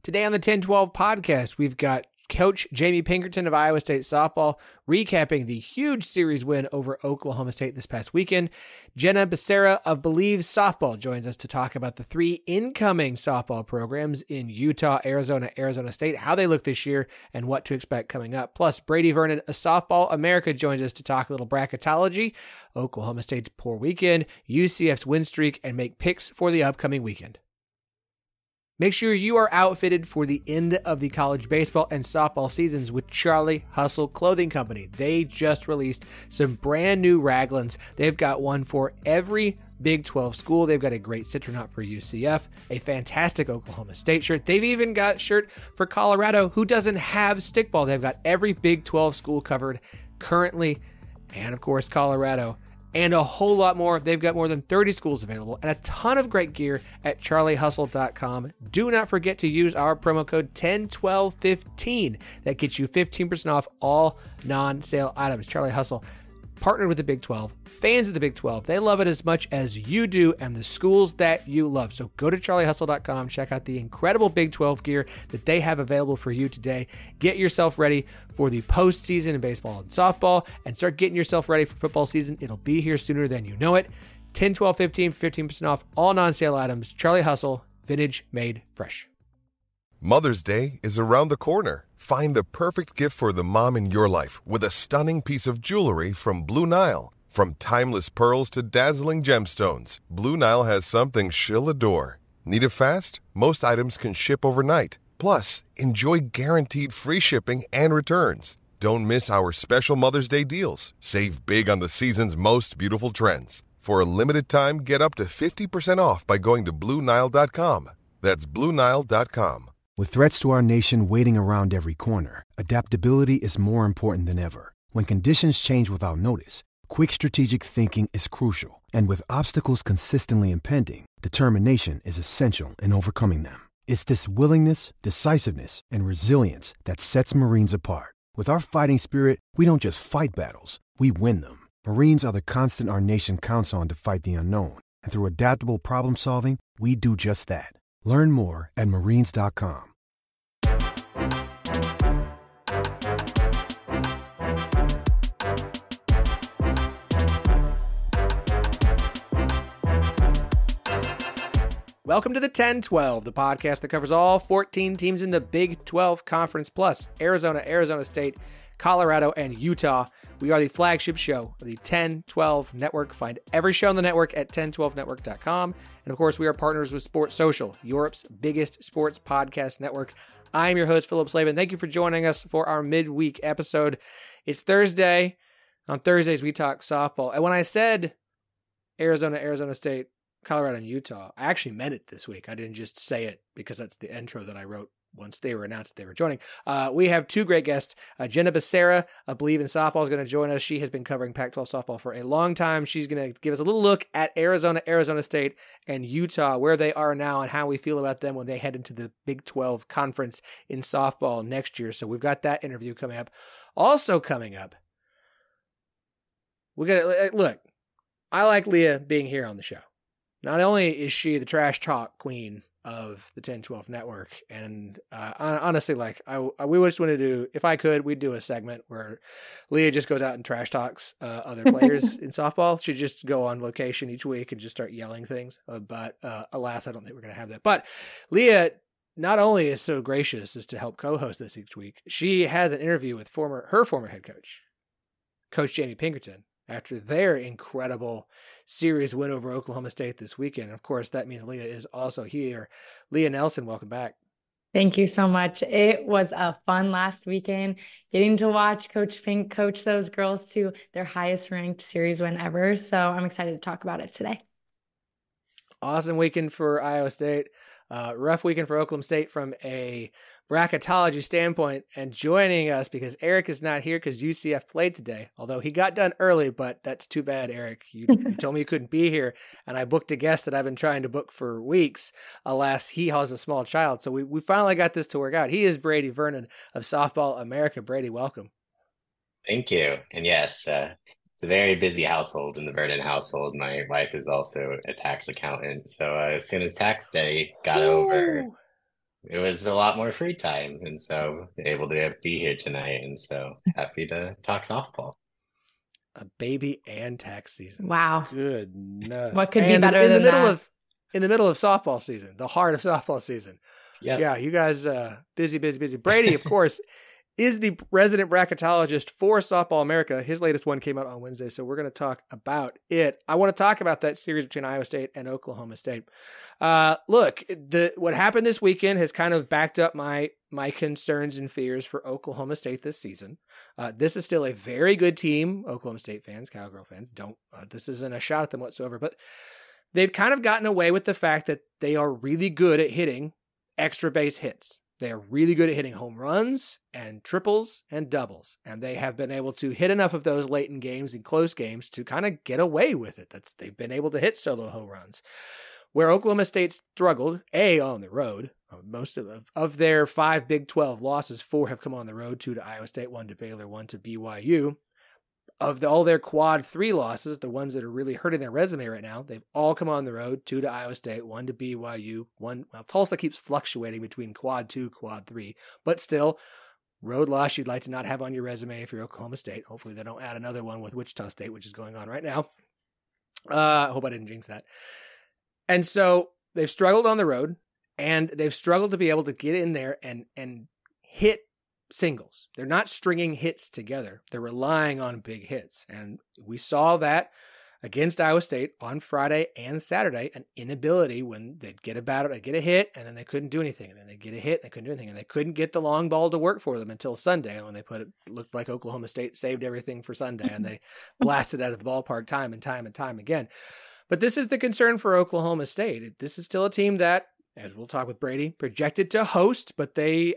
Today on the 10-12 podcast, we've got Coach Jamie Pinkerton of Iowa State softball recapping the huge series win over Oklahoma State this past weekend. Jenna Becerra of Believe's softball joins us to talk about the three incoming softball programs in Utah, Arizona, Arizona State, how they look this year, and what to expect coming up. Plus, Brady Vernon of Softball America joins us to talk a little bracketology, Oklahoma State's poor weekend, UCF's win streak, and make picks for the upcoming weekend. Make sure you are outfitted for the end of the college baseball and softball seasons with Charlie Hustle Clothing Company. They just released some brand new raglans. They've got one for every Big 12 school. They've got a great Citronaut for UCF, a fantastic Oklahoma State shirt. They've even got a shirt for Colorado, who doesn't have stickball. They've got every Big 12 school covered currently, and of course, Colorado. And a whole lot more. They've got more than 30 schools available and a ton of great gear at charliehustle.com. Do not forget to use our promo code 101215. That gets you 15% off all non-sale items. Charlie Hustle partnered with the Big 12, fans of the Big 12. They love it as much as you do and the schools that you love. So go to charliehustle.com, check out the incredible Big 12 gear that they have available for you today. Get yourself ready for the postseason in baseball and softball, and start getting yourself ready for football season. It'll be here sooner than you know it. 10, 12, 15, 15% off all non-sale items. Charlie Hustle, vintage made fresh. Mother's Day is around the corner. Find the perfect gift for the mom in your life with a stunning piece of jewelry from Blue Nile. From timeless pearls to dazzling gemstones, Blue Nile has something she'll adore. Need it fast? Most items can ship overnight. Plus, enjoy guaranteed free shipping and returns. Don't miss our special Mother's Day deals. Save big on the season's most beautiful trends. For a limited time, get up to 50% off by going to BlueNile.com. That's BlueNile.com. With threats to our nation waiting around every corner, adaptability is more important than ever. When conditions change without notice, quick strategic thinking is crucial. And with obstacles consistently impending, determination is essential in overcoming them. It's this willingness, decisiveness, and resilience that sets Marines apart. With our fighting spirit, we don't just fight battles, we win them. Marines are the constant our nation counts on to fight the unknown. And through adaptable problem solving, we do just that. Learn more at marines.com. Welcome to the 10-12, the podcast that covers all 14 teams in the Big 12 Conference, plus Arizona, Arizona State, Colorado, and Utah. We are the flagship show of the 10-12 Network. Find every show on the network at 1012network.com. And of course, we are partners with Sports Social, Europe's biggest sports podcast network. I am your host, Philip Slavin. Thank you for joining us for our midweek episode. It's Thursday. On Thursdays, we talk softball. And when I said Arizona, Arizona State, Colorado, and Utah, I actually meant it this week. I didn't just say it because that's the intro that I wrote once they were announced that they were joining. We have two great guests. Jenna Becerra of Believe in Softball is going to join us. She has been covering Pac-12 softball for a long time. She's going to give us a little look at Arizona, Arizona State, and Utah, where they are now and how we feel about them when they head into the Big 12 conference in softball next year. So we've got that interview coming up. Also coming up, we got look, I like Leah being here on the show. Not only is she the trash talk queen of the 10-12 network, and honestly, like we just want to do, if I could, we'd do a segment where Leah just goes out and trash talks other players in softball. She'd just go on location each week and just start yelling things. But alas, I don't think we're going to have that. But Leah not only is so gracious as to help co-host this each week, she has an interview with her former head coach, Coach Jamie Pinkerton, after their incredible series win over Oklahoma State this weekend. Of course, that means Leah is also here. Leah Nelson, welcome back. Thank you so much. It was a fun last weekend getting to watch Coach Pink coach those girls to their highest ranked series win ever. So I'm excited to talk about it today. Awesome weekend for Iowa State. Rough weekend for Oklahoma State from a bracketology standpoint, and joining us because Eric is not here because UCF played today, although he got done early, but that's too bad, Eric. You told me you couldn't be here, and I booked a guest that I've been trying to book for weeks. Alas, he has a small child, so we finally got this to work out. He is Brady Vernon of Softball America. Brady, welcome. Thank you. And yes, it's a very busy household in the Vernon household. My wife is also a tax accountant, so as soon as tax day got over, it was a lot more free time, and so able to be here tonight, and so happy to talk softball. A baby and tax season. Wow. Goodness. What could be and better in the than middle that? in the middle of softball season, the heart of softball season. Yep. Yeah, you guys busy. Brady, of course, is the resident bracketologist for Softball America. His latest one came out on Wednesday, so we're going to talk about it. I want to talk about that series between Iowa State and Oklahoma State. Look, what happened this weekend has kind of backed up my concerns and fears for Oklahoma State this season. This is still a very good team. Oklahoma State fans, Cowgirl fans, this isn't a shot at them whatsoever, but they've kind of gotten away with the fact that they are really good at hitting extra base hits. They are really good at hitting home runs and triples and doubles, and they have been able to hit enough of those late in games and close games to kind of get away with it. They've been able to hit solo home runs. Where Oklahoma State struggled, on the road, most of their 5 Big 12 losses, 4 have come on the road, 2 to Iowa State, 1 to Baylor, 1 to BYU. Of all their quad 3 losses, the ones that are really hurting their resume right now, they've all come on the road, 2 to Iowa State, 1 to BYU, Tulsa keeps fluctuating between quad 2, quad 3, but still, road loss you'd like to not have on your resume if you're Oklahoma State. Hopefully they don't add another one with Wichita State, which is going on right now. I hope I didn't jinx that. And so they've struggled on the road, and they've struggled to be able to get in there and hit singles. They're not stringing hits together. They're relying on big hits. And we saw that against Iowa State on Friday and Saturday, an inability when they'd get a hit, and then they couldn't do anything. And then they'd get a hit, and they couldn't do anything. And they couldn't get the long ball to work for them until Sunday when it looked like Oklahoma State saved everything for Sunday, and they blasted out of the ballpark time and time again. But this is the concern for Oklahoma State. This is still a team that, as we'll talk with Brady, projected to host, but Brady,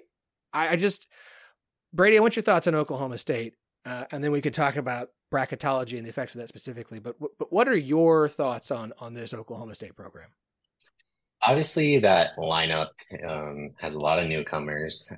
I want your thoughts on Oklahoma State, and then we could talk about bracketology and the effects of that specifically. But what are your thoughts on this Oklahoma State program? Obviously, that lineup has a lot of newcomers.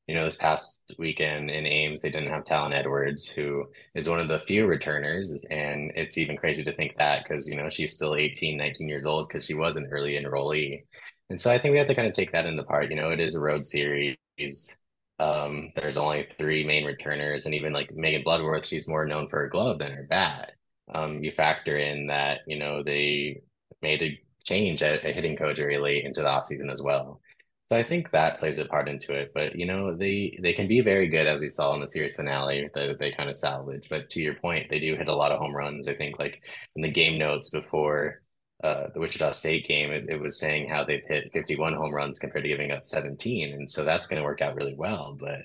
This past weekend in Ames, they didn't have Talon Edwards, who is one of the few returners. And it's even crazy to think that because, she's still 18, 19 years old because she was an early enrollee. And so I think we have to kind of take that into part. It is a road series. There's only 3 main returners, and even like Megan Bloodworth, she's more known for her glove than her bat. You factor in that, they made a change at a hitting coach very late into the offseason as well. So I think that plays a part into it. But, they can be very good, as we saw in the series finale, that they kind of salvage. But to your point, they do hit a lot of home runs. I think like in the game notes before the Wichita State game, it was saying how they've hit 51 home runs compared to giving up 17. And so that's going to work out really well. But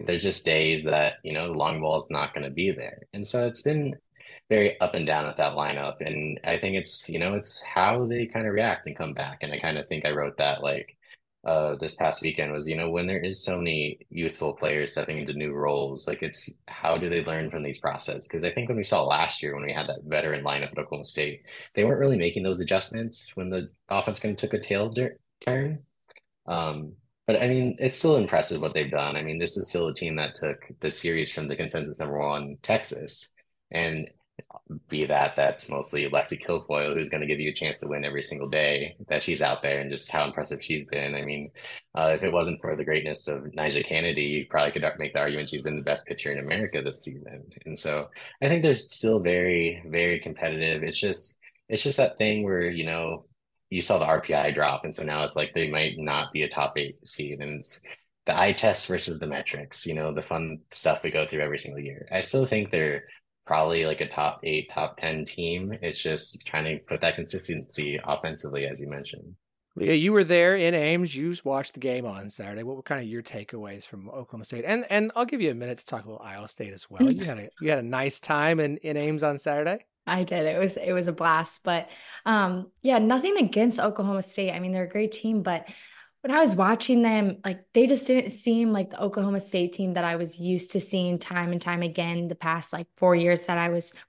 there's just days that, the long ball is not going to be there. And so it's been very up and down with that lineup. And I think it's how they kind of react and come back. And I kind of think I wrote that this past weekend was, when there is so many youthful players stepping into new roles, like it's how do they learn from these processes? Because I think when we saw last year when we had that veteran lineup at Oklahoma State, they weren't really making those adjustments when the offense kind of took a tail turn. But I mean, it's still impressive what they've done. I mean, this is still a team that took the series from the consensus #1 Texas, and that's mostly Lexi Kilfoyle, who's going to give you a chance to win every single day that she's out there, and just how impressive she's been. I mean, if it wasn't for the greatness of Nyjah Kennedy, you probably could make the argument she's been the best pitcher in America this season. And so I think they're still very, very competitive. It's just that thing where, you saw the RPI drop, and so now it's like they might not be a top 8 seed, and it's the eye test versus the metrics, the fun stuff we go through every single year. I still think they're probably like a top 8, top 10 team. It's just trying to put that consistency offensively, as you mentioned. Leah, you were there in Ames. You watched the game on Saturday. What were kind of your takeaways from Oklahoma State? And I'll give you a minute to talk a little Iowa State as well. You had a nice time in Ames on Saturday. I did. It was a blast, but nothing against Oklahoma State. I mean, they're a great team, but when I was watching them, like they just didn't seem like the Oklahoma State team that I was used to seeing time and time again the past 4 years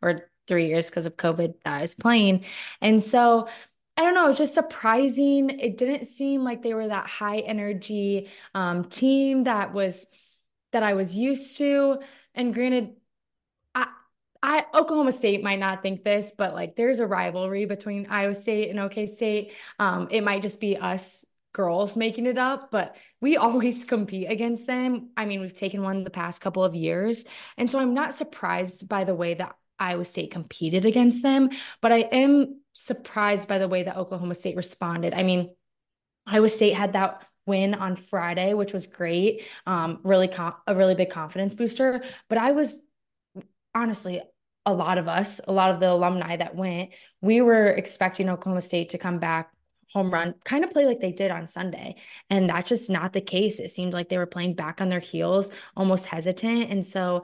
or 3 years because of COVID that I was playing. And so I don't know, it was just surprising. It didn't seem like they were that high energy team that I was used to. And granted, Oklahoma State might not think this, but there's a rivalry between Iowa State and OK State. It might just be us girls making it up, but we always compete against them. I mean, we've taken one the past couple of years. And so I'm not surprised by the way that Iowa State competed against them, but I am surprised by the way that Oklahoma State responded. I mean, Iowa State had that win on Friday, which was great. A really big confidence booster. But I was honestly, a lot of us, a lot of the alumni that went, we were expecting Oklahoma State to come back home run, kind of play like they did on Sunday. And that's just not the case. It seemed like they were playing back on their heels, almost hesitant. And so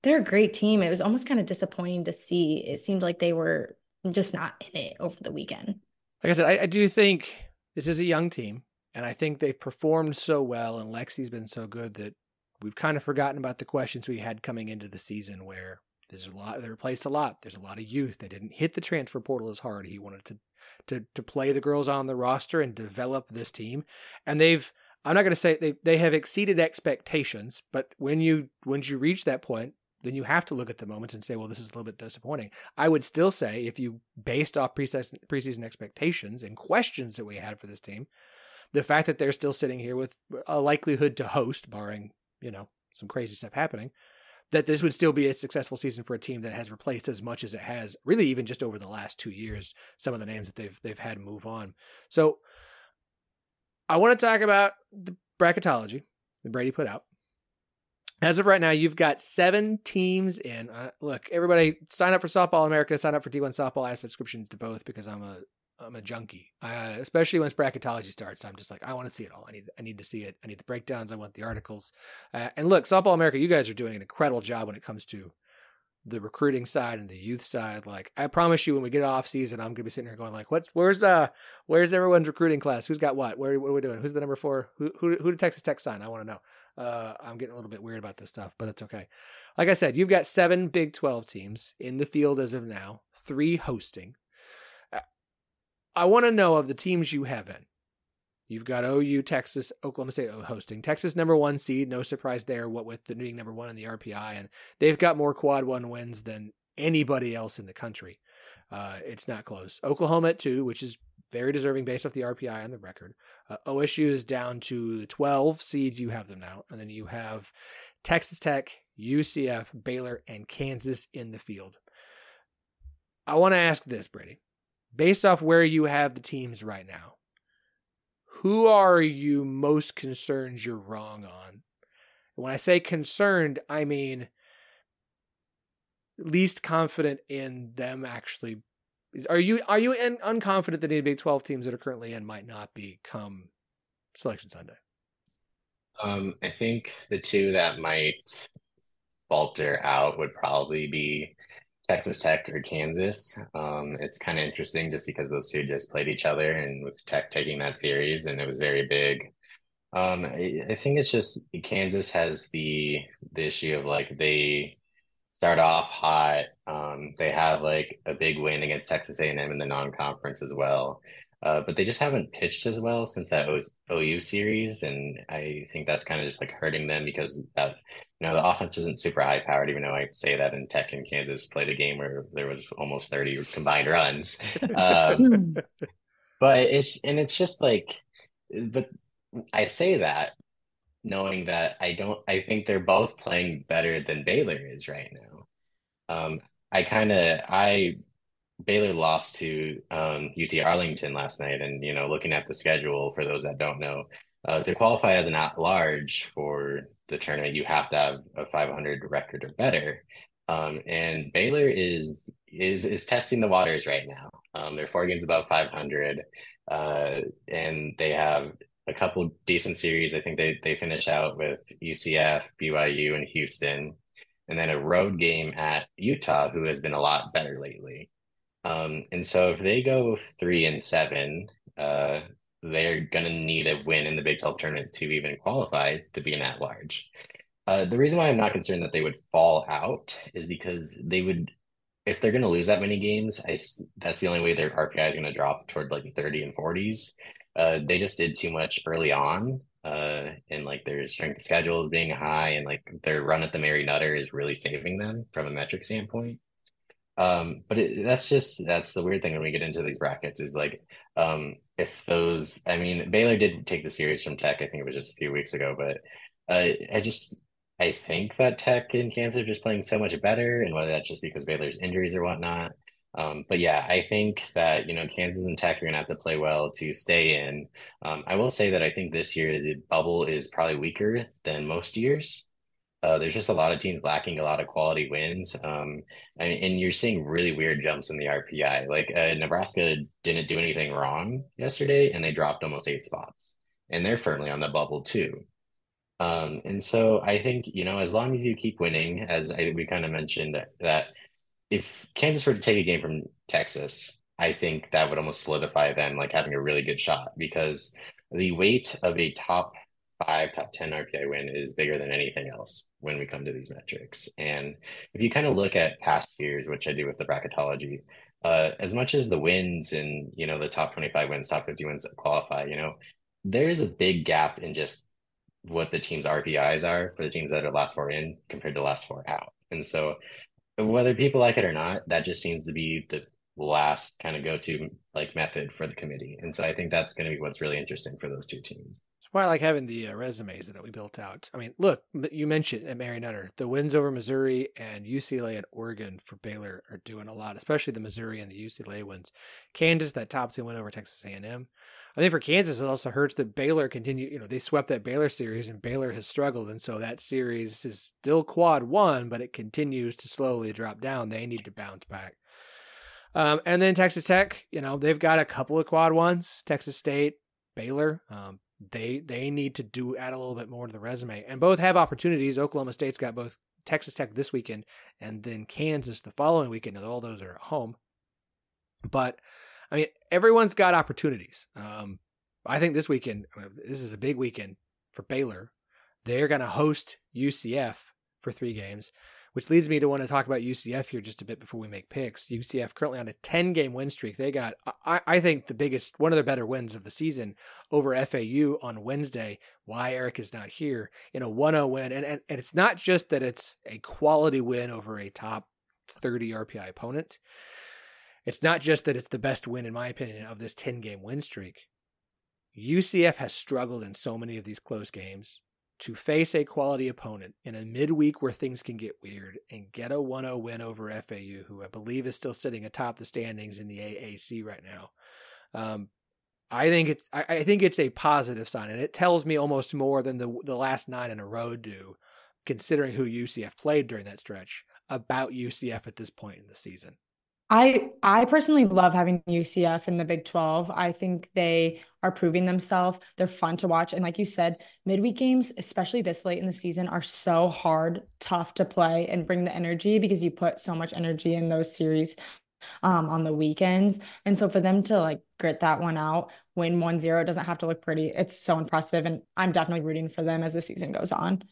they're a great team. It was almost kind of disappointing to see. It seemed like they were just not in it over the weekend. Like I said, I do think this is a young team, and I think they've performed so well, and Lexi's been so good that we've kind of forgotten about the questions we had coming into the season where there's a lot, they replaced a lot. There's a lot of youth. They didn't hit the transfer portal as hard. He wanted to play the girls on the roster and develop this team. And I'm not going to say they have exceeded expectations, but once you reach that point, then you have to look at the moments and say, well, this is a little bit disappointing. I would still say if you based off preseason expectations and questions that we had for this team, the fact that they're still sitting here with a likelihood to host, barring, some crazy stuff happening, that this would still be a successful season for a team that has replaced as much as it has, really even just over the last 2 years, some of the names that they've had move on. So I want to talk about the bracketology that Brady put out. As of right now, you've got 7 teams in. Look, everybody, sign up for Softball America, sign up for D1 Softball. I have subscriptions to both because I'm a junkie. Especially once bracketology starts, I'm just like, I want to see it all. I need to see it. I need the breakdowns. I want the articles. And look, Softball America, you guys are doing an incredible job when it comes to the recruiting side and the youth side. Like, I promise you, when we get off season, I'm gonna be sitting here going like, where's everyone's recruiting class? Who's got what? What are we doing? Who's the number 4? Who did Texas Tech sign? I want to know. I'm getting a little bit weird about this stuff, but that's okay. Like I said, you've got 7 Big 12 teams in the field as of now, 3 hosting. I want to know of the teams you have in. You've got OU, Texas, Oklahoma State hosting. Texas, number 1 seed, no surprise there, what with the being number 1 in the RPI, and they've got more quad 1 wins than anybody else in the country. It's not close. Oklahoma at 2, which is very deserving based off the RPI on the record. OSU is down to 12 seed. You have them now. And then you have Texas Tech, UCF, Baylor, and Kansas in the field. I want to ask this, Brady. Based off where you have the teams right now, who are you most concerned you're wrong on? When I say concerned, I mean least confident in them actually. Are you unconfident that any Big 12 teams that are currently in might not become Selection Sunday? I think the 2 that might falter out would probably be Texas Tech or Kansas. It's kind of interesting just because those 2 just played each other, and with Tech taking that series, and it was very big. I think it's just Kansas has the issue of like they start off hot. They have like a big win against Texas A&M in the non-conference as well. But they just haven't pitched as well since that OU series, and I think that's kind of just like hurting them because that the offense isn't super high powered. Even though I say that, in Tech and Kansas played a game where there was almost 30 combined runs, but it's just like, but I say that knowing that I think they're both playing better than Baylor is right now. Baylor lost to UT Arlington last night, and looking at the schedule, for those that don't know, to qualify as an at-large for the tournament, you have to have a 500 record or better. And Baylor is testing the waters right now. They're 4 games above 500, and they have a couple decent series. I think they finish out with UCF, BYU, and Houston, and then a road game at Utah, who has been a lot better lately. And so if they go 3-7, they're gonna need a win in the Big 12 tournament to even qualify to be an at-large. The reason why I'm not concerned that they would fall out is because they would, if they're gonna lose that many games, that's the only way their RPI is gonna drop toward like 30 and 40s. They just did too much early on, and like their strength of schedule is being high, and like their run at the Mary Nutter is really saving them from a metric standpoint. But that's the weird thing when we get into these brackets is like, if those, I mean, Baylor did take the series from Tech. I think it was just a few weeks ago, but I think that Tech and Kansas are just playing so much better, and whether that's just because Baylor's injuries or whatnot. But yeah, I think that, Kansas and Tech are going to have to play well to stay in. I will say that I think this year the bubble is probably weaker than most years. There's just a lot of teams lacking a lot of quality wins. And you're seeing really weird jumps in the RPI. Like Nebraska didn't do anything wrong yesterday, and they dropped almost 8 spots, and they're firmly on the bubble too. And so I think, as long as you keep winning, we kind of mentioned that if Kansas were to take a game from Texas, I think that would almost solidify them like having a really good shot, because the weight of a top 5, top 10 RPI win is bigger than anything else when we come to these metrics. And if you kind of look at past years, which I do with the bracketology, as much as the wins and, the top 25 wins, top 50 wins that qualify, there is a big gap in just what the team's RPIs are for the teams that are last 4 in compared to last 4 out. And so whether people like it or not, that just seems to be the last kind of go-to like method for the committee. And so I think that's going to be what's really interesting for those two teams. That's why I like having the resumes that we built out. I mean, look, you mentioned at Mary Nutter, the wins over Missouri and UCLA and Oregon for Baylor are doing a lot, especially the Missouri and the UCLA wins. Kansas, that top 2 win over Texas A&M. I think for Kansas, it also hurts that Baylor continued, they swept that Baylor series and Baylor has struggled. And so that series is still quad 1, but it continues to slowly drop down. They need to bounce back. And then Texas Tech, they've got a couple of quad 1s, Texas State, Baylor. They need to add a little bit more to the resume, and both have opportunities. Oklahoma State's got both Texas Tech this weekend and then Kansas the following weekend. And all those are at home. But I mean, everyone's got opportunities. I think this weekend, this is a big weekend for Baylor. They're going to host UCF for 3 games, which leads me to want to talk about UCF here just a bit before we make picks. UCF currently on a 10-game win streak. They got, I think, one of their better wins of the season over FAU on Wednesday. Why Eric is not here in a 1-0 win. And it's not just that it's a quality win over a top 30 RPI opponent. It's not just that it's the best win, in my opinion, of this 10-game win streak. UCF has struggled in so many of these close games to face a quality opponent in a midweek where things can get weird and get a 1-0 win over FAU, who I believe is still sitting atop the standings in the AAC right now. I think it's a positive sign, and it tells me almost more than the last 9 in a row do, considering who UCF played during that stretch, about UCF at this point in the season. I personally love having UCF in the Big 12. I think they are proving themselves. They're fun to watch. And like you said, midweek games, especially this late in the season, are so hard, tough to play and bring the energy, because you put so much energy in those series on the weekends. And so for them to like grit that one out, win 1-0, it doesn't have to look pretty. It's so impressive. And I'm definitely rooting for them as the season goes on.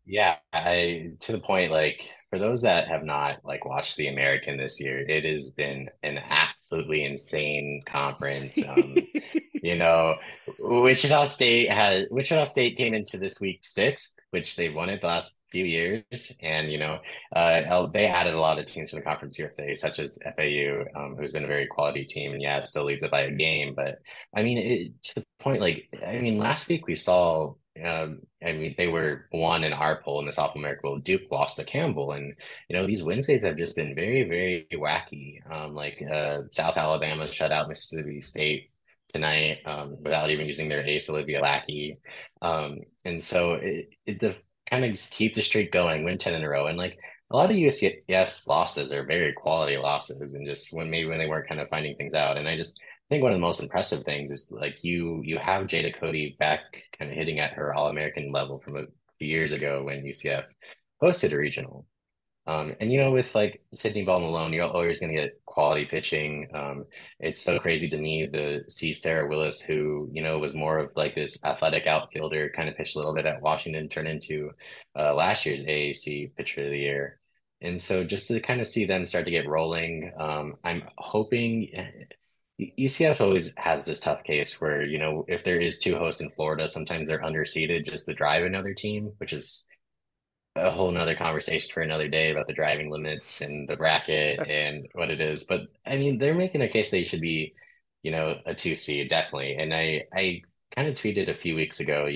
Yeah, to the point, like for those that have not like watched the American this year, it has been an absolutely insane conference. Wichita State came into this week 6th, which they've won it the last few years, and they added a lot of teams from the Conference USA, such as FAU, who's been a very quality team, and yeah, it still leads it by a game. But I mean, to the point, last week we saw. They were 1 in our poll in the Sophomore American Bowl. Duke lost to Campbell, and these Wednesdays have just been very, very wacky. South Alabama shut out Mississippi State tonight without even using their ace Olivia Lackey, and so it to kind of keep the streak going, win 10 in a row, and like a lot of UCF's losses are very quality losses, and just when they weren't kind of finding things out, and I think one of the most impressive things is like you have Jada Cody back kind of hitting at her All-American level from a few years ago when UCF hosted a regional. And with like Sydney Ball Malone, you're always going to get quality pitching. It's so crazy to me to see Sarah Willis, who, was more of like this athletic outfielder, kind of pitched a little bit at Washington, turn into last year's AAC Pitcher of the Year. And so just to kind of see them start to get rolling, I'm hoping UCF always has this tough case where, if there is 2 hosts in Florida, sometimes they're underseeded just to drive another team, which is a whole nother conversation for another day about the driving limits and the bracket and what it is. But I mean, they're making their case they should be, a 2 seed, definitely. And I kind of tweeted a few weeks ago,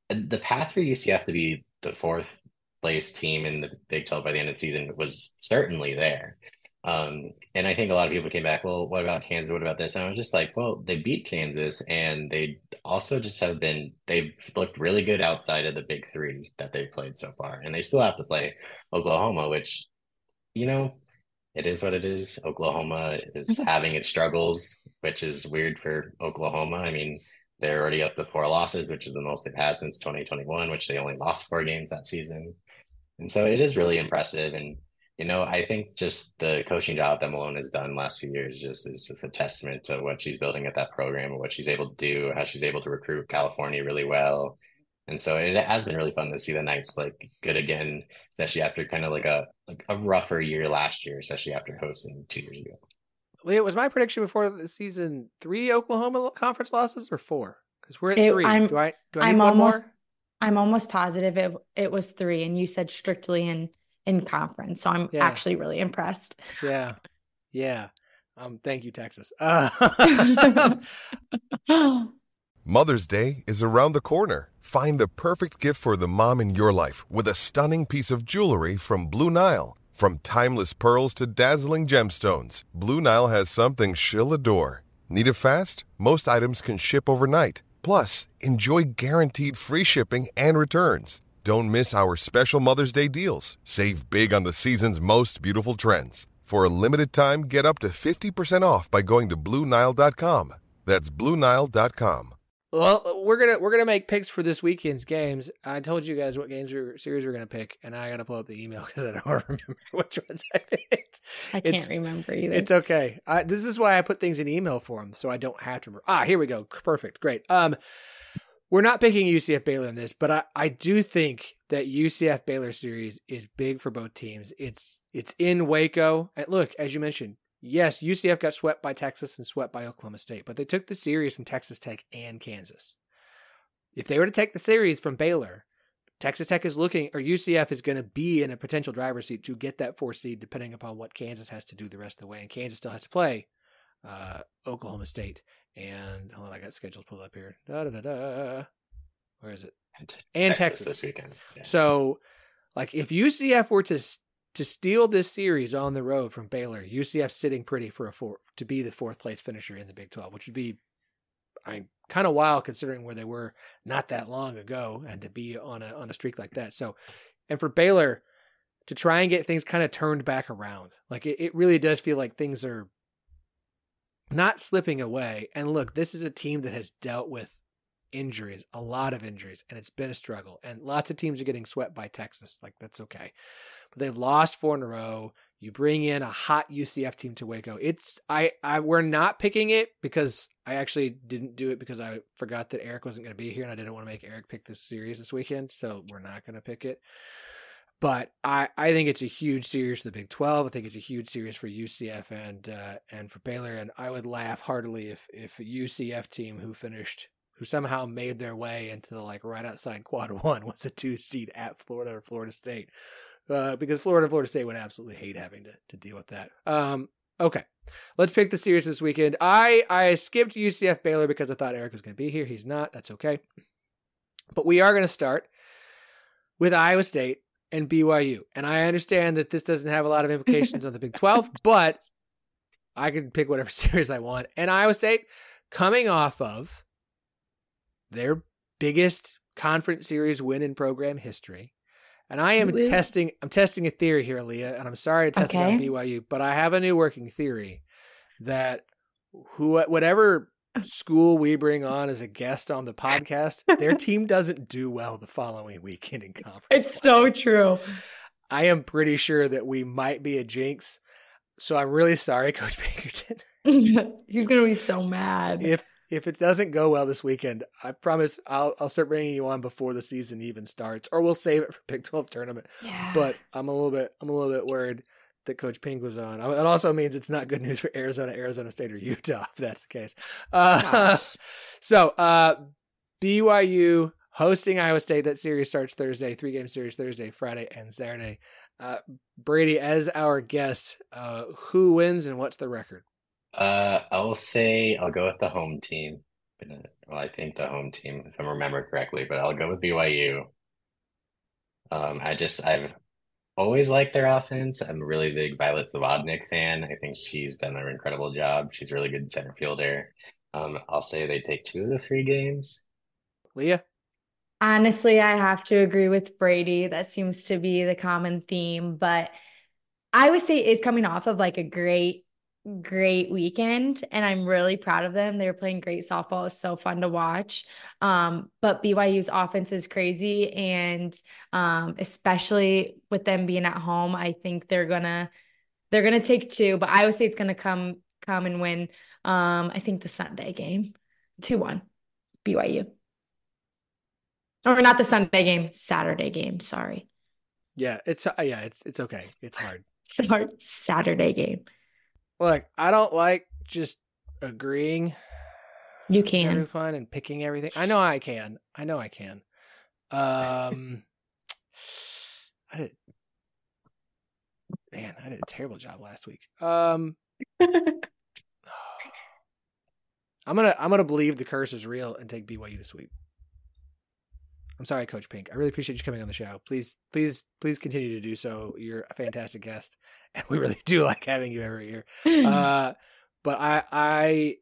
the path for UCF to be the fourth place team in the Big 12 by the end of the season was certainly there. And I think a lot of people came back, well, what about Kansas? What about this? And I was just like, well, they beat Kansas, and they also just they've looked really good outside of the big three that they've played so far. And they still have to play Oklahoma, which, it is what it is. Oklahoma is having its struggles, which is weird for Oklahoma. I mean, they're already up to 4 losses, which is the most they've had since 2021, which they only lost 4 games that season. And so it is really impressive. And, I think just the coaching job that Malone has done last few years is just a testament to what she's building at that program and what she's able to do, how she's able to recruit California really well. And so it has been really fun to see the Knights good again, especially after kind of a rougher year last year, especially after hosting 2 years ago. Leah, was my prediction before the season 3 Oklahoma conference losses or 4? Because we're at 3. Do I need one more? I'm almost positive it was 3, and you said strictly in conference. So I'm actually really impressed. Yeah. Thank you, Texas. Mother's Day is around the corner. Find the perfect gift for the mom in your life with a stunning piece of jewelry from Blue Nile. From timeless pearls to dazzling gemstones, Blue Nile has something she'll adore. Need it fast? Most items can ship overnight. Plus, enjoy guaranteed free shipping and returns. Don't miss our special Mother's Day deals. Save big on the season's most beautiful trends. For a limited time, get up to 50% off by going to BlueNile.com. That's BlueNile.com. Well, we're gonna make picks for this weekend's games. I told you guys what series we're gonna pick, and I gotta pull up the email because I don't remember which ones I picked. I can't remember either. It's okay. This is why I put things in email for them, so I don't have to remember. Here we go. Perfect. Great. We're not picking UCF Baylor in this, but I do think that UCF Baylor series is big for both teams. It's in Waco, and look, as you mentioned. Yes, UCF got swept by Texas and swept by Oklahoma State, but they took the series from Texas Tech and Kansas. If they were to take the series from Baylor, Texas Tech is looking, or UCF is going to be in a potential driver's seat to get that 4th seed, depending upon what Kansas has to do the rest of the way. And Kansas still has to play Oklahoma State. And hold on, I got schedules pulled up here. Where is it? And Texas this weekend. Yeah. So, if UCF were to steal this series on the road from Baylor, UCF sitting pretty for to be the 4th place finisher in the Big 12, which would be kind of wild considering where they were not that long ago, and to be on a streak like that. So, and for Baylor to try and get things kind of turned back around, it really does feel like things are not slipping away. And look, this is a team that has dealt with injuries, a lot of injuries, and it's been a struggle. And lots of teams are getting swept by Texas. That's okay. But they've lost 4 in a row. You bring in a hot UCF team to Waco. We're not picking it because I actually didn't do it because I forgot that Eric wasn't going to be here, and I didn't want to make Eric pick this series this weekend. So we're not going to pick it. But I think it's a huge series for the Big 12. I think it's a huge series for UCF and for Baylor. And I would laugh heartily if a UCF team who somehow made their way into the right outside quad 1 was a 2 seed at Florida or Florida State. Because Florida and Florida State would absolutely hate having to deal with that. Okay, let's pick the series this weekend. I skipped UCF Baylor because I thought Eric was going to be here. He's not. That's okay. But we are going to start with Iowa State and BYU. And I understand that this doesn't have a lot of implications on the Big 12, but I can pick whatever series I want. And Iowa State coming off of their biggest conference series win in program history. And I am testing a theory here, Leah, and I'm sorry to test it on BYU, but I have a new working theory that whatever school we bring on as a guest on the podcast, their team doesn't do well the following weekend in conference. It's so true. I am pretty sure that we might be a jinx. So I'm really sorry, Coach Pinkerton. You're going to be so mad. If it doesn't go well this weekend, I promise I'll start bringing you on before the season even starts, or we'll save it for Big 12 tournament. Yeah. But I'm a little bit worried that Coach Pink was on. It also means it's not good news for Arizona State, or Utah, if that's the case. So BYU hosting Iowa State. That series starts Thursday. 3-game series Thursday, Friday, and Saturday. Brady, as our guest, who wins and what's the record? I'll go with the home team. Well, I think the home team, if I remember correctly, but I'll go with BYU. I've always liked their offense. I'm a really big Violet Zavodnik fan. I think she's done an incredible job. She's a really good center fielder. I'll say they take 2 of the 3 games. Leah? Honestly, I have to agree with Brady. That seems to be the common theme, but Iowa State is coming off of like a great weekend, and I'm really proud of them. They were playing great softball. It's so fun to watch. But BYU's offense is crazy, and especially with them being at home, I think they're gonna take 2, but Iowa State's gonna come and win. I think the Sunday game, 2-1, BYU. Or not the Sunday game, Saturday game. Sorry. Yeah, it's okay. It's hard. Sorry, Saturday game. Look, I don't like just agreeing You with can. everyone and picking everything. I know I can. I did I did a terrible job last week. I'm gonna believe the curse is real and take BYU to sweep. I'm sorry, Coach Pink. I really appreciate you coming on the show. Please continue to do so. You're a fantastic guest, and we really do like having you every year. But I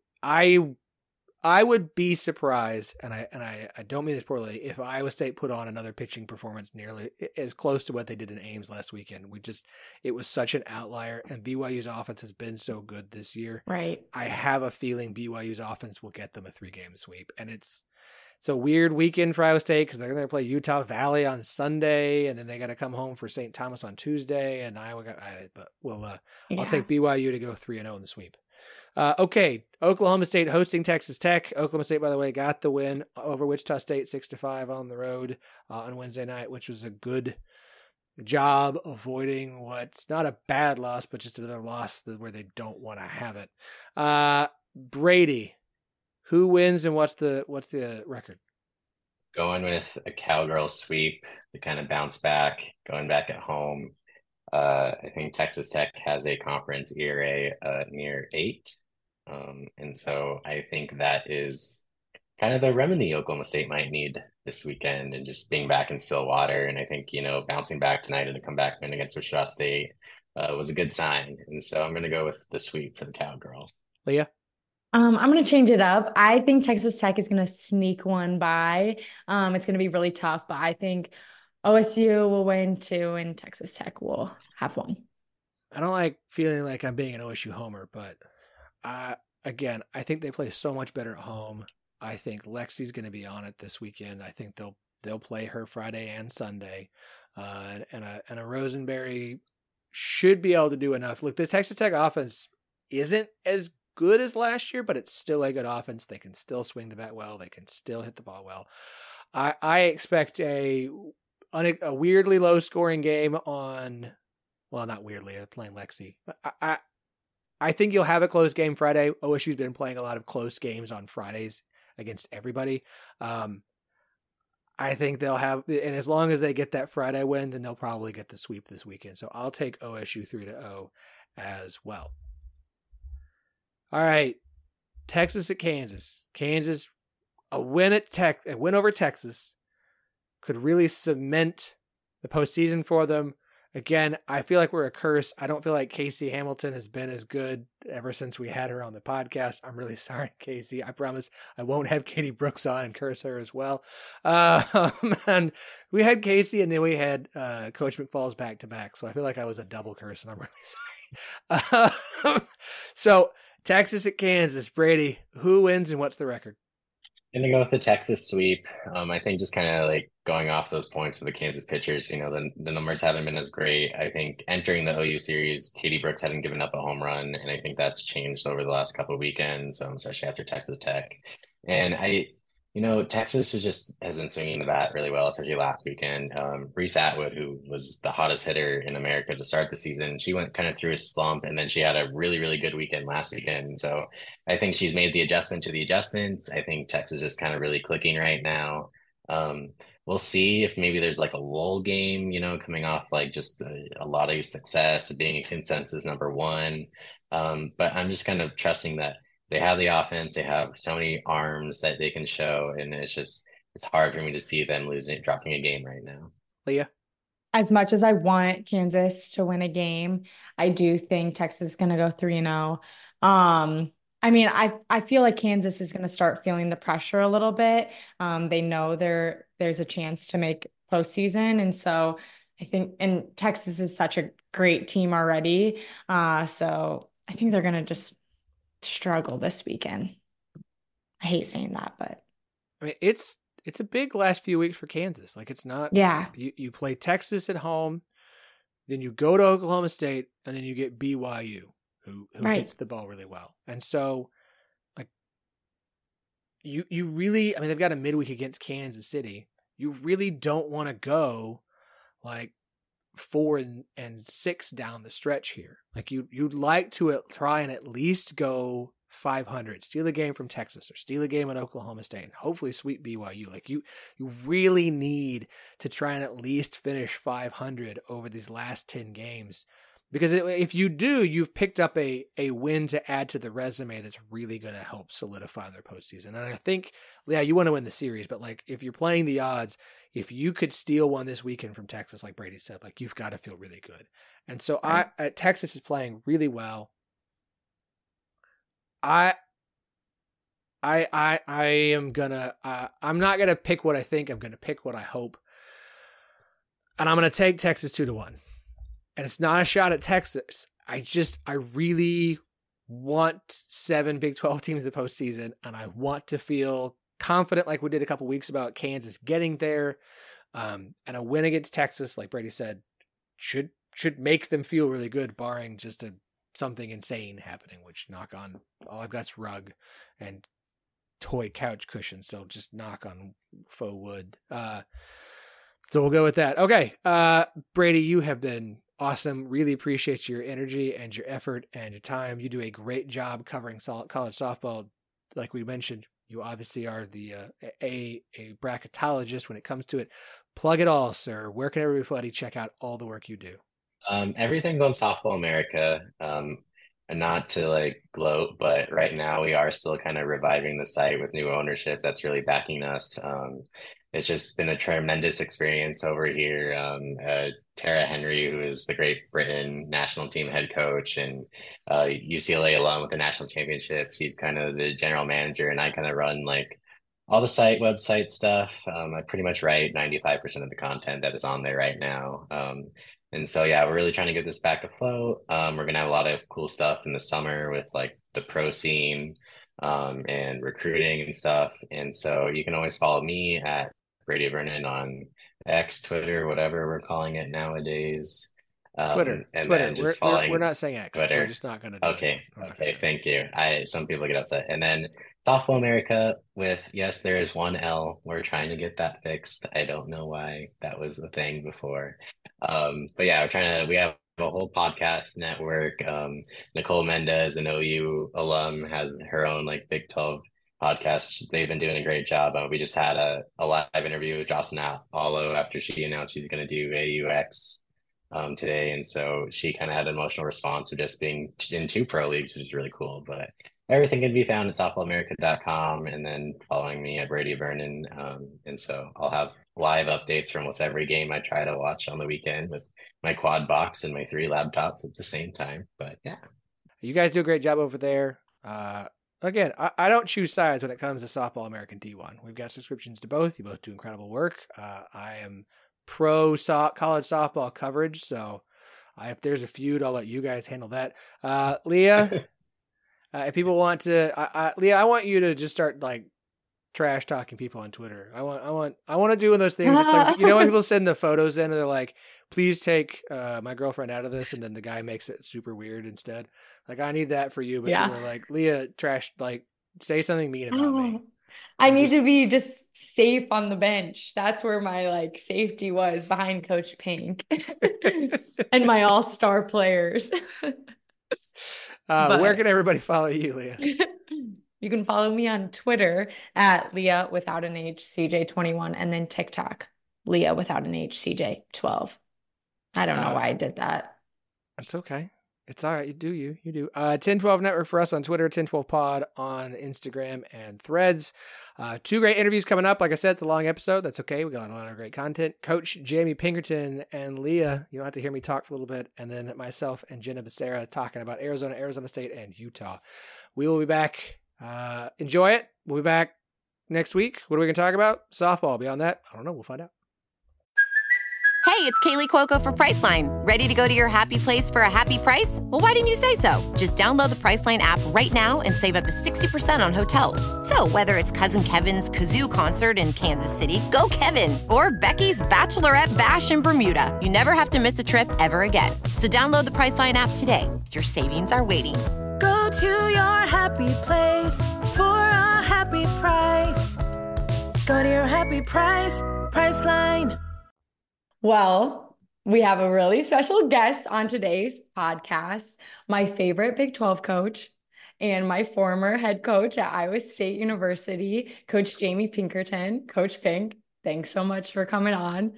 would be surprised, and I don't mean this poorly, if Iowa State put on another pitching performance nearly as close to what they did in Ames last weekend. It was such an outlier, and BYU's offense has been so good this year. Right. I have a feeling BYU's offense will get them a 3-game sweep, and it's a weird weekend for Iowa State because they're going to play Utah Valley on Sunday, and then they got to come home for St. Thomas on Tuesday, and Iowa got it. But I'll take BYU to go 3-0 in the sweep. Okay, Oklahoma State hosting Texas Tech. Oklahoma State, by the way, got the win over Wichita State 6-5 on the road on Wednesday night, which was a good job avoiding what's not a bad loss, but just another loss where they don't want to have it. Brady, who wins and what's the record? Going with a Cowgirl sweep to kind of bounce back, going back at home. I think Texas Tech has a conference ERA near 8. And so I think that is kind of the remedy Oklahoma State might need this weekend, and just being back in Stillwater. And I think, bouncing back tonight in a comeback win against Wichita State was a good sign. And so I'm going to go with the sweep for the Cowgirls. Leah? I'm going to change it up. I think Texas Tech is going to sneak one by. It's going to be really tough, but I think OSU will win 2 and Texas Tech will have 1. I don't like feeling like I'm being an OSU homer, but again, I think they play so much better at home. I think Lexi's going to be on it this weekend. I think they'll play her Friday and Sunday, and a Rosenberry should be able to do enough. Look, this Texas Tech offense isn't as good as last year, but it's still a good offense. They can still swing the bat well. They can still hit the ball well. I expect a weirdly low scoring game on, well, not weirdly, I'm playing Lexi. I think you'll have a close game Friday. OSU's been playing a lot of close games on Fridays against everybody. I think they'll have, and as long as they get that Friday win, then they'll probably get the sweep this weekend. So I'll take OSU 3-0 as well. All right, Texas at Kansas. Kansas, a win over Texas could really cement the postseason for them. Again, I feel like we're a curse. I don't feel like Casey Hamilton has been as good ever since we had her on the podcast. I'm really sorry, Casey. I promise I won't have Katie Brooks on and curse her as well. And we had Casey, and then we had Coach McFalls back to back. So I feel like I was a double curse, and I'm really sorry. So Texas at Kansas. Brady, who wins and what's the record? I'm going to go with the Texas sweep. I think just kind of like going off those points of the Kansas pitchers, the numbers haven't been as great. I think entering the OU series, Katie Brooks hadn't given up a home run, and I think that's changed over the last couple of weekends, especially after Texas Tech. And Texas has been swinging the bat really well, especially last weekend. Reese Atwood, who was the hottest hitter in America to start the season, she went kind of through a slump, and then she had a really, really good weekend last weekend. So I think she's made the adjustment to the adjustments. I think Texas is kind of really clicking right now. We'll see if maybe there's like a lull game, coming off like just a lot of success, being a consensus number 1. But I'm just kind of trusting that they have the offense, they have so many arms that they can show, and it's hard for me to see them dropping a game right now. Leah? As much as I want Kansas to win a game, I do think Texas is going to go 3-0. I mean, I feel like Kansas is going to start feeling the pressure a little bit. They know there's a chance to make postseason, and so I think, and Texas is such a great team already. So I think they're going to just struggle this weekend. I hate saying that, but I mean, it's a big last few weeks for Kansas. Like, it's not. yeah, You play Texas at home, then you go to Oklahoma State, and then you get BYU, who right. hits the ball really well. And so, like, you really, I mean, they've got a midweek against Kansas City. You really don't want to go like 4-6 down the stretch here. Like, you'd like to try and at least go 500, steal a game from Texas or steal a game at Oklahoma State, and hopefully sweep BYU. Like, you really need to try and at least finish 500 over these last 10 games. Because if you do, you've picked up a win to add to the resume that's really going to help solidify their postseason. And I think, yeah, you want to win the series, but like, if you're playing the odds, if you could steal one this weekend from Texas, like Brady said, like, you've got to feel really good. And so right. Texas is playing really well. I am gonna, I'm not gonna pick what I think. I'm gonna pick what I hope, and I'm gonna take Texas 2-1. And it's not a shot at Texas. I really want 7 Big 12 teams in the postseason, and I want to feel confident, like we did a couple weeks about Kansas getting there. And a win against Texas, like Brady said, should make them feel really good, barring just something insane happening. Which, knock on, all I've got's rug and toy couch cushions, so just knock on faux wood. So we'll go with that. Okay, Brady, you have been awesome. Really appreciate your energy and your effort and your time. You do a great job covering college softball. Like we mentioned, you obviously are the a bracketologist when it comes to it. Plug it all, sir. Where can everybody check out all the work you do? Everything's on Softball America. And not to like gloat, but right now we are still kind of reviving the site with new ownership that's really backing us. It's just been a tremendous experience over here. Tara Henry, who is the Great Britain national team head coach and UCLA alum with the national championship, she's kind of the general manager, and I kind of run like all the website stuff. I pretty much write 95% of the content that is on there right now. And so, yeah, we're really trying to get this back afloat. We're going to have a lot of cool stuff in the summer with like the pro scene and recruiting and stuff. And so you can always follow me at Brady Vernon on X, Twitter, whatever we're calling it nowadays. Twitter. And Twitter. then just We're not saying X. Twitter. We're just not going to do Okay. it. Okay. Thank you. Some people get upset. And then Softball America with, yes, there is one L. We're trying to get that fixed. I don't know why that was a thing before. But yeah, we have a whole podcast network. Nicole Mendez, an OU alum, has her own like Big 12 podcast. They've been doing a great job. We just had a live interview with Jocelyn Allo after she announced she's going to do AUX today. And so she kind of had an emotional response to just being in 2 pro leagues, which is really cool. But everything can be found at softballamerica.com and then following me at Brady Vernon. And so I'll have live updates from almost every game I try to watch on the weekend with my quad box and my 3 laptops at the same time. But yeah. You guys do a great job over there. Again, I don't choose sides when it comes to Softball American D1. We've got subscriptions to both. You both do incredible work. I am pro college softball coverage, so if there's a feud, I'll let you guys handle that. Leah, if people want to, Leah, I want you to just start like trash talking people on Twitter. I want to do one of those things. It's like, you know, when people send the photos in and they're like, please take my girlfriend out of this, and then the guy makes it super weird instead. Like, I need that for you, but Yeah. you're like, Leah, trash, like, say something mean about me. I need to be just safe on the bench. That's where my like safety was, behind Coach Pink and my all-star players. Where can everybody follow you, Leah? You can follow me on Twitter at Leah without an H CJ21, and then TikTok Leah without an H CJ12. I don't know why I did that. That's okay. It's all right. You do. You do. 1012 Network for us on Twitter, 1012 Pod on Instagram and Threads. 2 great interviews coming up. Like I said, it's a long episode. That's okay. We got a lot of great content. Coach Jamie Pinkerton and Leah, you don't have to hear me talk for a little bit. And then myself and Jenna Becerra talking about Arizona, Arizona State, and Utah. We will be back. Enjoy it. We'll be back next week. What are we going to talk about? Softball. Beyond that, I don't know. We'll find out. Hey, it's Kaylee Cuoco for Priceline. Ready to go to your happy place for a happy price? Well, why didn't you say so? Just download the Priceline app right now and save up to 60% on hotels. So whether it's Cousin Kevin's Kazoo Concert in Kansas City, go Kevin, or Becky's Bachelorette Bash in Bermuda, you never have to miss a trip ever again. So download the Priceline app today. Your savings are waiting. Go to your happy place for a happy price. Go to your happy price, Priceline. Well, we have a really special guest on today's podcast, my favorite Big 12 coach and my former head coach at Iowa State University, Coach Jamie Pinkerton. Coach Pink, thanks so much for coming on.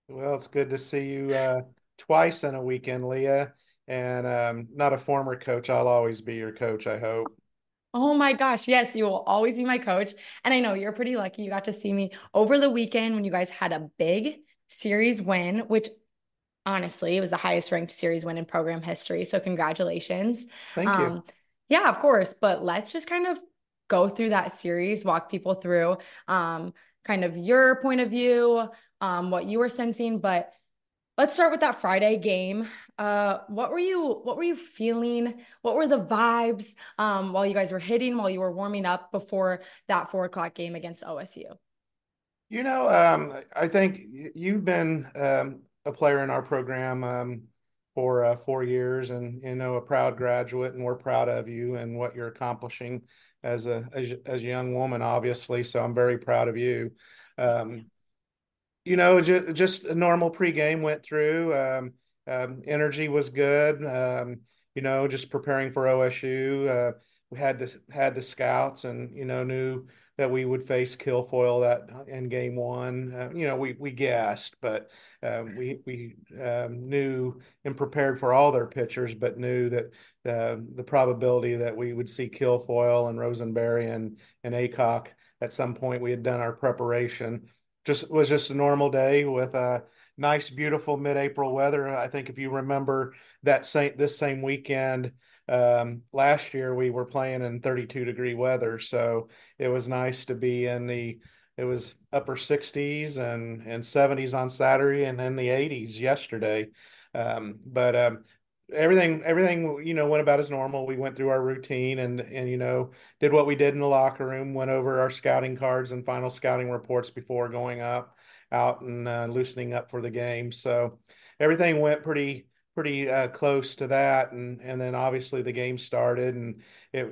Well, it's good to see you twice in a weekend, Leah. And not a former coach. I'll always be your coach, I hope. Oh my gosh, yes, you will always be my coach. And I know you're pretty lucky. You got to see me over the weekend when you guys had a big series win, which honestly, it was the highest ranked series win in program history. So congratulations. Thank you. Yeah, of course. But let's just kind of go through that series, walk people through kind of your point of view, what you were sensing. But let's start with that Friday game. What were you feeling? What were the vibes while you guys were hitting, while you were warming up before that 4:00 game against OSU? I think you've been a player in our program for 4 years, and a proud graduate, and we're proud of you and what you're accomplishing as a young woman, obviously. So I'm very proud of you. Just a normal pregame went through. Energy was good. Just preparing for OSU. We had the scouts, and knew that we would face Kilfoyle that in game 1. We guessed, but we knew and prepared for all their pitchers, but knew that the probability that we would see Kilfoyle and Rosenberry and Acock at some point. We had done our preparation. Was just a normal day with a nice, beautiful mid-April weather. I think if you remember this same weekend last year, we were playing in 32-degree weather, so it was nice to be it was upper 60s and 70s on Saturday, and then the 80s yesterday. But everything went about as normal. We went through our routine and did what we did in the locker room, went over our scouting cards and final scouting reports before going out and loosening up for the game. So everything went pretty close to that, and then obviously the game started, and it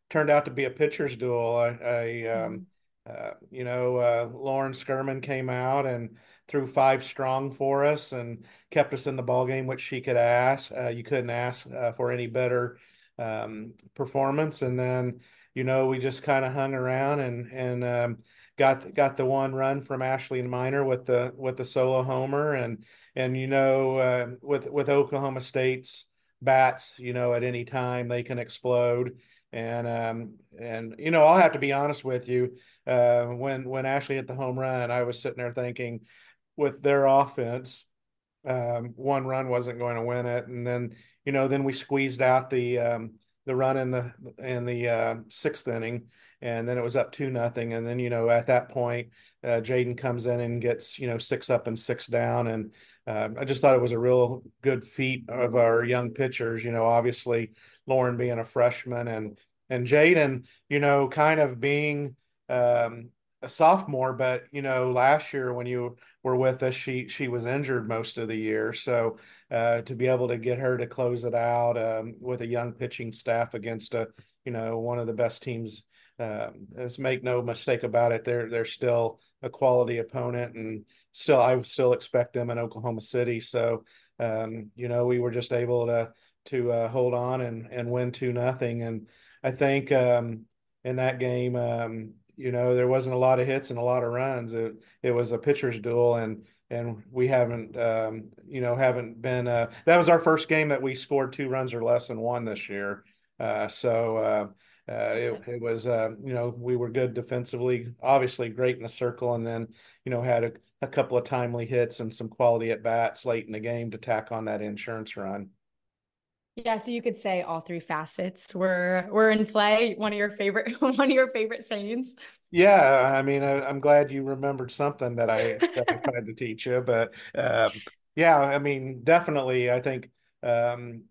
turned out to be a pitcher's duel. Lauren Skirman came out and threw 5 strong for us and kept us in the ball game, which she could ask. You couldn't ask for any better performance. And then, we just kind of hung around and got the 1 run from Ashley Miner with the solo homer. And with Oklahoma State's bats, at any time they can explode. And I'll have to be honest with you. When Ashley hit the home run, I was sitting there thinking, with their offense, 1 run wasn't going to win it. And then we squeezed out the run in the 6th inning, and then it was up 2-0. And then at that point, Jaden comes in and gets 6 up and 6 down, and I just thought it was a real good feat of our young pitchers. Obviously Lauren being a freshman, and Jaden kind of being a sophomore, but last year when you were with us, she was injured most of the year. So to be able to get her to close it out with a young pitching staff against one of the best teams, let's make no mistake about it, they're still a quality opponent, and I still expect them in Oklahoma City. So we were just able to hold on and win 2-0. And I think in that game, there wasn't a lot of hits and a lot of runs. It was a pitcher's duel, and and we haven't haven't been that was our first game that we scored 2 runs or less and won this year. It was we were good defensively, obviously great in the circle, and then had a couple of timely hits and some quality at bats late in the game to tack on that insurance run. Yeah, so you could say all three facets were in play. One of your favorite one of your favorite sayings. Yeah, I mean, I'm glad you remembered something that I tried to teach you, but yeah, I mean, definitely, I think um,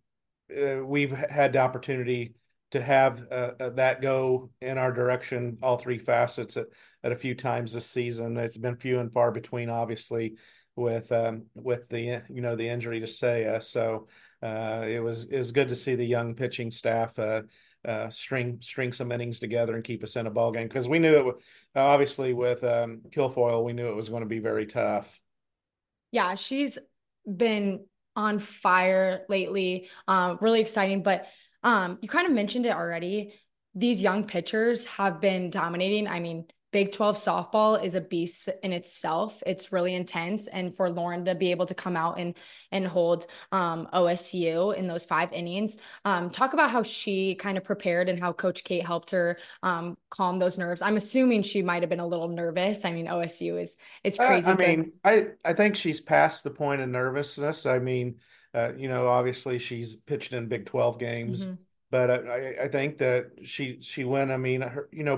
we've had the opportunity to have that go in our direction, all three facets at a few times this season. It's been few and far between, obviously, with the the injury to Saya. So it was good to see the young pitching staff string some innings together and keep us in a ball game because we knew it. Obviously, with Kilfoyle, we knew it was going to be very tough. Yeah, she's been on fire lately. Really exciting. But you kind of mentioned it already. These young pitchers have been dominating. I mean, Big 12 softball is a beast in itself. It's really intense. And for Lauren to be able to come out and hold OSU in those 5 innings, talk about how she kind of prepared and how Coach Kate helped her calm those nerves. I'm assuming she might have been a little nervous. I mean, OSU is crazy I good. mean, I think she's past the point of nervousness. I mean, obviously she's pitched in Big 12 games, Mhm. but I think that she went. I mean,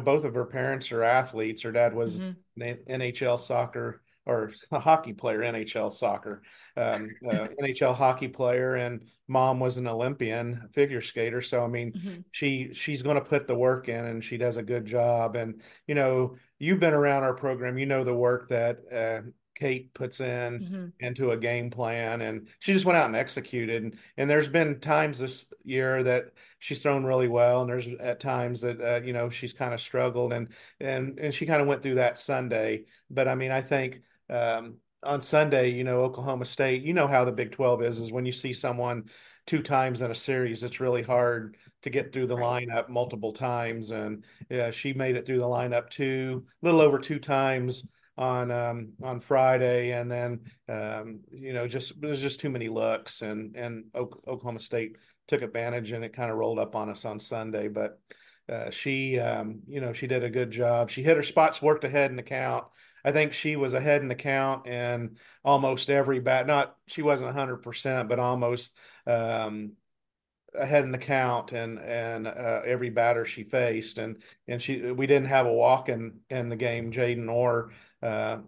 both of her parents are athletes. Her dad was Mhm. an NHL soccer or a hockey player, NHL soccer, NHL hockey player, and mom was an Olympian figure skater. So I mean, Mhm. she's going to put the work in, and she does a good job. And you've been around our program, the work that Kate puts in Mhm. into a game plan, and she just went out and executed. And there's been times this year that she's thrown really well, and there's at times that she's kind of struggled, and she kind of went through that Sunday. But I mean, I think on Sunday, Oklahoma State, how the Big 12 is when you see someone 2 times in a series, it's really hard to get through the Right. lineup multiple times. And yeah, she made it through the lineup a little over 2 times on Friday, and then just it was just too many looks, and Oklahoma State took advantage, and it kind of rolled up on us on Sunday. But she did a good job. She hit her spots, worked ahead in the count. I think she was ahead in the count and almost every bat. Not she wasn't 100%, but almost. Ahead in the count and every batter she faced, and we didn't have a walk in the game. Jaden or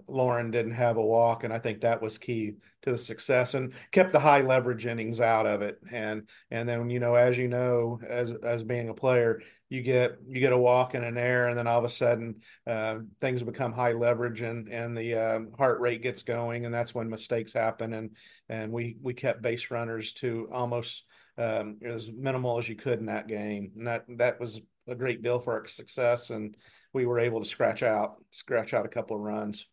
Lauren didn't have a walk, and I think that was key to the success and kept the high leverage innings out of it. And then as as being a player, you get a walk and an error, and then all of a sudden things become high leverage, and the heart rate gets going, and that's when mistakes happen. And we kept base runners to almost as minimal as you could in that game, and that was a great deal for our success. And we were able to scratch out a couple of runs.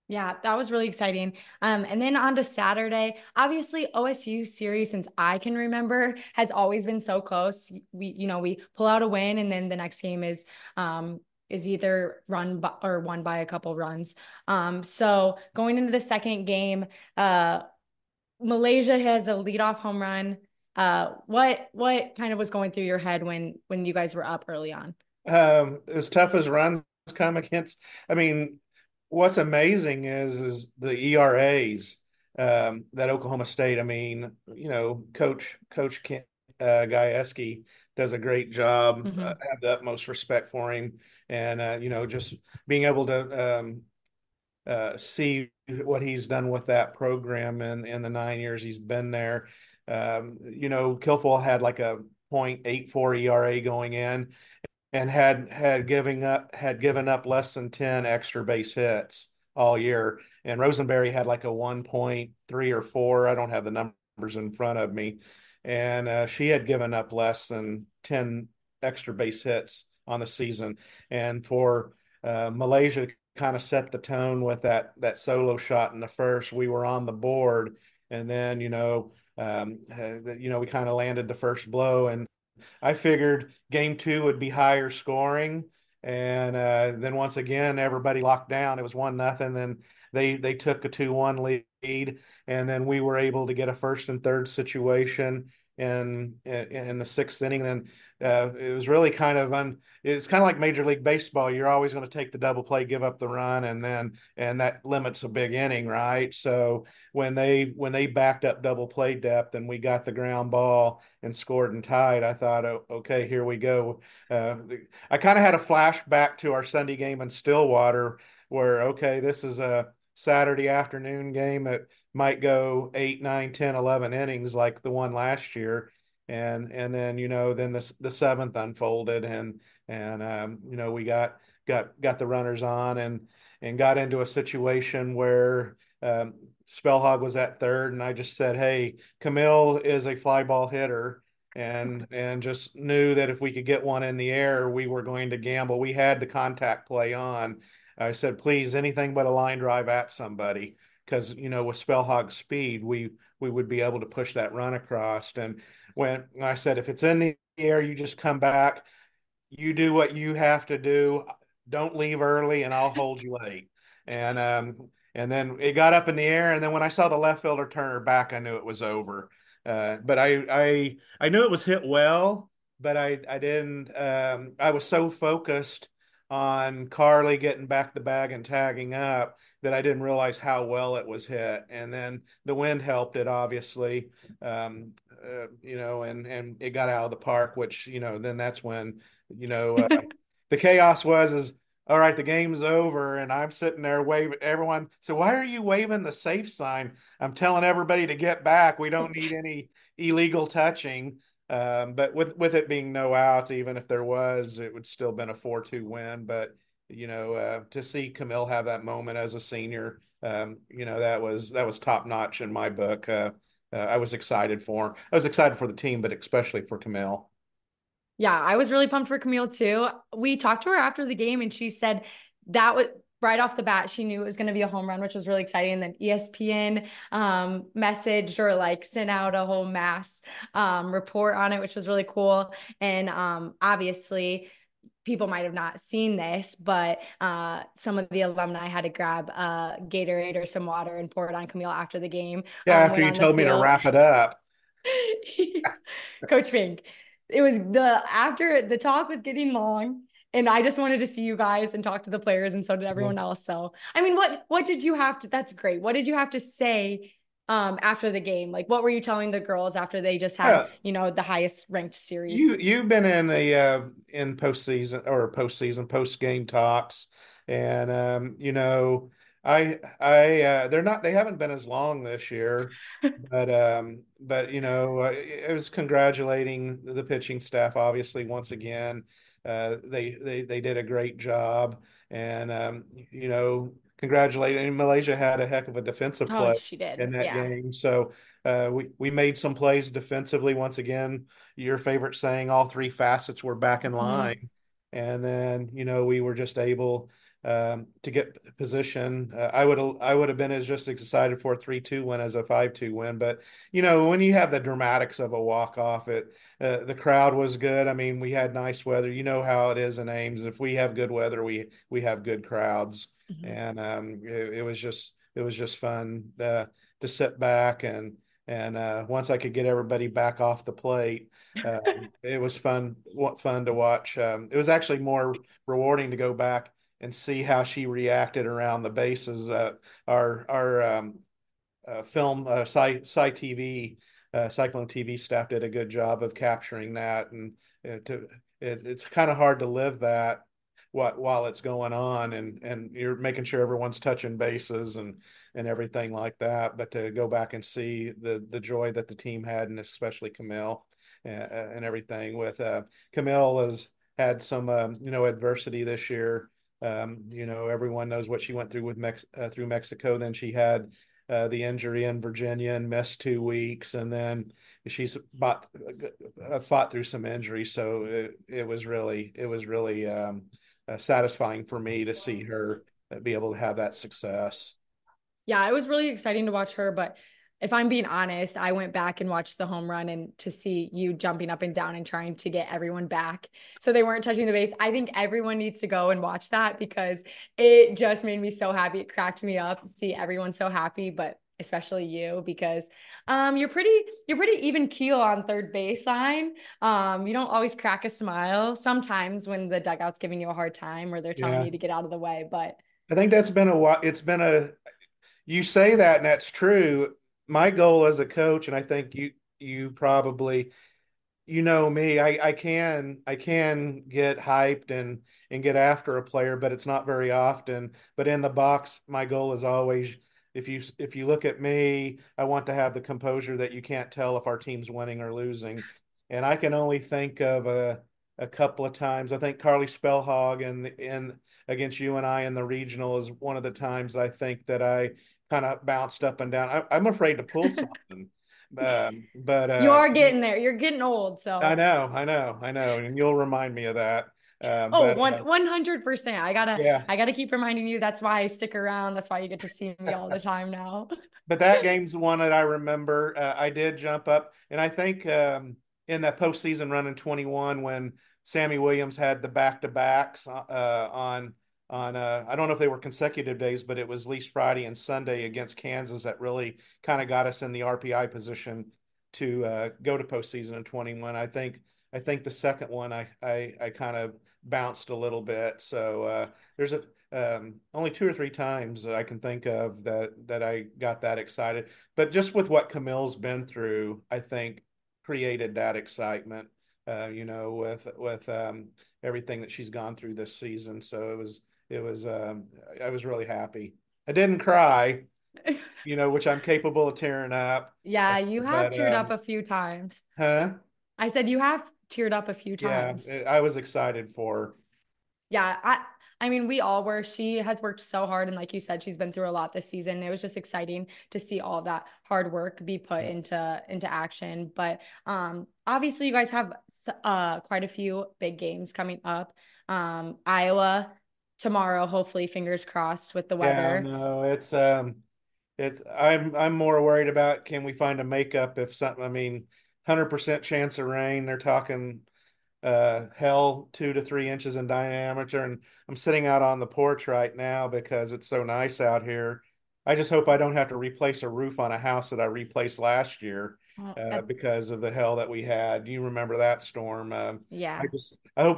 Yeah, that was really exciting. And then on to Saturday. Obviously, OSU series, since I can remember, has always been so close. We pull out a win, and then the next game is either run by, or won by a couple runs. So going into the second game, Malaysia has a leadoff home run. What kind of was going through your head when you guys were up early on? As tough as runs come against, I mean, what's amazing is the ERAs that Oklahoma State. I mean, Coach Gajewski does a great job. Mhm. Have the utmost respect for him, and just being able to see what he's done with that program in the 9 years he's been there. Kilfoyle had like a .84 ERA going in, and had given up less than 10 extra base hits all year. And Rosenberry had like a 1.3 or 4. I don't have the numbers in front of me. And she had given up less than 10 extra base hits on the season. And for Malaysia to kind of set the tone with that solo shot in the first, we were on the board. And then, we kind of landed the first blow, and I figured game two would be higher scoring. And then once again, everybody locked down. It was 1-0. they took a 2-1 lead, and then we were able to get a first and third situation in the sixth inning. Then it was really it's kind of like Major League Baseball. You're always going to take the double play, give up the run, and that limits a big inning, right? So when they backed up double play depth and we got the ground ball and scored and tied, I thought, oh, okay, here we go. Uh, I kind of had a flashback to our Sunday game in Stillwater, where okay, this is a Saturday afternoon game that might go 8, 9, 10, 11 innings like the one last year. And then, then the seventh unfolded, and we got the runners on, and got into a situation where Spellhog was at third, and I just said, hey, Camille is a fly ball hitter, and just knew that if we could get one in the air, we were going to gamble. We had the contact play on. I said, please, anything but a line drive at somebody, because with Spellhog's speed, we would be able to push that run across. And when I said, if it's in the air, you just come back, you do what you have to do. Don't leave early, and I'll hold you late. And then it got up in the air, and then when I saw the left fielder turn her back, I knew it was over. But I knew it was hit well, but I didn't. I was so focused on Carly getting back the bag and tagging up that I didn't realize how well it was hit. And then the wind helped it, obviously, and it got out of the park, which, then that's when, the chaos is, all right, the game's over. And I'm sitting there waving everyone. So why are you waving the safe sign? I'm telling everybody to get back. We don't need any illegal touching. But with it being no outs, even if there was, it would still been a 4-2 win. But to see Camille have that moment as a senior, that was top notch in my book. I was excited for him. I was excited for the team, but especially for Camille. Yeah, I was really pumped for Camille too. We talked to her after the game, and she said that was right off the bat, she knew it was going to be a home run, which was really exciting. And then ESPN messaged or like sent out a whole mass report on it, which was really cool. And obviously, people might have not seen this, but some of the alumni had to grab Gatorade or some water and pour it on Camille after the game. Yeah, after Went you on the told me to field. wrap it up. Coach Fink, it was after the talk was getting long, and I just wanted to see you guys and talk to the players, and so did everyone else. So, I mean, what did you have to? That's great. What did you have to say after the game? Like, what were you telling the girls after they just had, Yeah, the highest ranked series? you've been in the in postseason post game talks, and they haven't been as long this year, but it was congratulating the pitching staff, obviously, once again. They did a great job, and congratulating. Malaysia had a heck of a defensive Oh, play she did. in that Yeah. game. So we made some plays defensively. Once again, your favorite saying, all three facets were back in Mm-hmm. line. And then, we were just able to get position. I would have been as just excited for a 3-2 win as a 5-2 win. But, when you have the dramatics of a walk-off, the crowd was good. I mean, we had nice weather. You know how it is in Ames. If we have good weather, we have good crowds. Mm-hmm. And it was just fun to sit back, and once I could get everybody back off the plate, it was fun to watch. It was actually more rewarding to go back and see how she reacted around the bases. Our film TV Cyclone TV staff did a good job of capturing that, and it's kind of hard to live that while it's going on, and you're making sure everyone's touching bases and everything like that. But to go back and see the joy that the team had, and especially Camille, and everything with Camille has had some adversity this year. Everyone knows what she went through with through Mexico. Then she had the injury in Virginia and missed 2 weeks, and then she's fought through some injuries. So it was really satisfying for me to see her be able to have that success. Yeah, it was really exciting to watch her, but if I'm being honest, I went back and watched the home run and to see you jumping up and down and trying to get everyone back so they weren't touching the base. I think everyone needs to go and watch that because it just made me so happy. It cracked me up to see everyone so happy, but especially you because you're pretty even keel on third baseline. You don't always crack a smile sometimes when the dugout's giving you a hard time or they're telling Yeah. you to get out of the way, but I think that's been a while. You say that and that's true. My goal as a coach, and I think you probably, you know me, I can get hyped and get after a player, but it's not very often. But in the box, my goal is always, if you look at me, I want to have the composure that you can't tell if our team's winning or losing. And I can only think of a couple of times. I think Carly Spellhog in against you and I in the regional is one of the times I think that I kind of bounced up and down. I'm afraid to pull something. But you are getting there. You're getting old, I so know, I know, I know, and you'll remind me of that. oh, But 100%. I gotta yeah, I gotta keep reminding you. That's why I stick around. That's why you get to see me all the time now. but that game's one that I remember. I did jump up, and I think in that postseason run in 21 when Sammy Williams had the back-to-backs on I don't know if they were consecutive days, but it was at least Friday and Sunday against Kansas that really kind of got us in the RPI position to go to postseason in 21. I think the second one I kind of bounced a little bit. So there's only two or three times that I can think of that I got that excited. But just with what Camille's been through, I think created that excitement. With everything that she's gone through this season. So it was I was really happy. I didn't cry, which I'm capable of tearing up. Yeah, you have But teared up a few times. huh? I said you have teared up a few Yeah, times. I was excited for her. Yeah, I mean we all were. She has worked so hard and like you said she's been through a lot this season. It was just exciting to see all that hard work be put into action. But obviously you guys have quite a few big games coming up. Iowa tomorrow, hopefully fingers crossed with the Yeah, weather. no, I'm more worried about can we find a makeup if something, I mean, 100% chance of rain. They're talking hell 2 to 3 inches in diameter. And I'm sitting out on the porch right now because it's so nice out here. I just hope I don't have to replace a roof on a house that I replaced last year Oh, because of the hell that we had. You remember that storm? yeah, I hope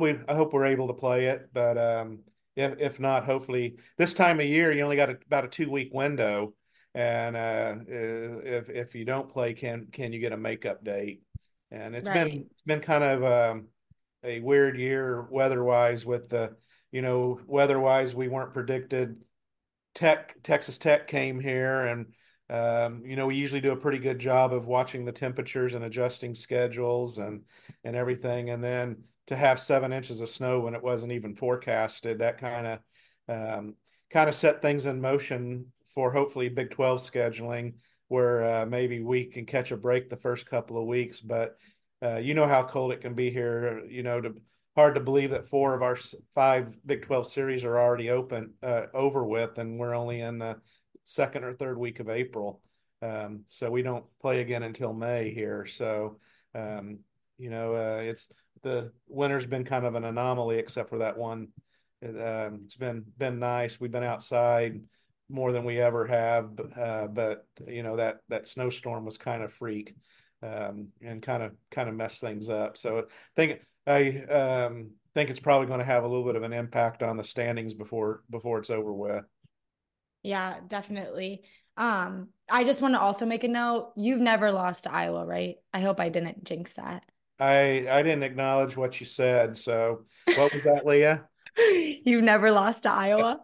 we're able to play it, but if not, hopefully this time of year you only got about a 2 week window, and if you don't play, can you get a makeup date? And right. it's been kind of a weird year weather-wise with weather-wise we weren't predicted. Texas Tech came here, and we usually do a pretty good job of watching the temperatures and adjusting schedules and everything. And then to have 7 inches of snow when it wasn't even forecasted, that kind of set things in motion for hopefully Big 12 scheduling, where maybe we can catch a break the first couple of weeks. But you know how cold it can be here. Hard to believe that 4 of our 5 Big 12 series are already over with, and we're only in the second or third week of April. So we don't play again until May here. So, it's the winter's been kind of an anomaly, except for that one. It's been nice. We've been outside more than we ever have, but that snowstorm was kind of freak, and kind of messed things up. So I think it's probably going to have a little bit of an impact on the standings before it's over with. Yeah, definitely. I just want to also make a note. You've never lost to Iowa, right? I hope I didn't jinx that. I didn't acknowledge what you said. So what was that, Leah? You've never lost to Iowa?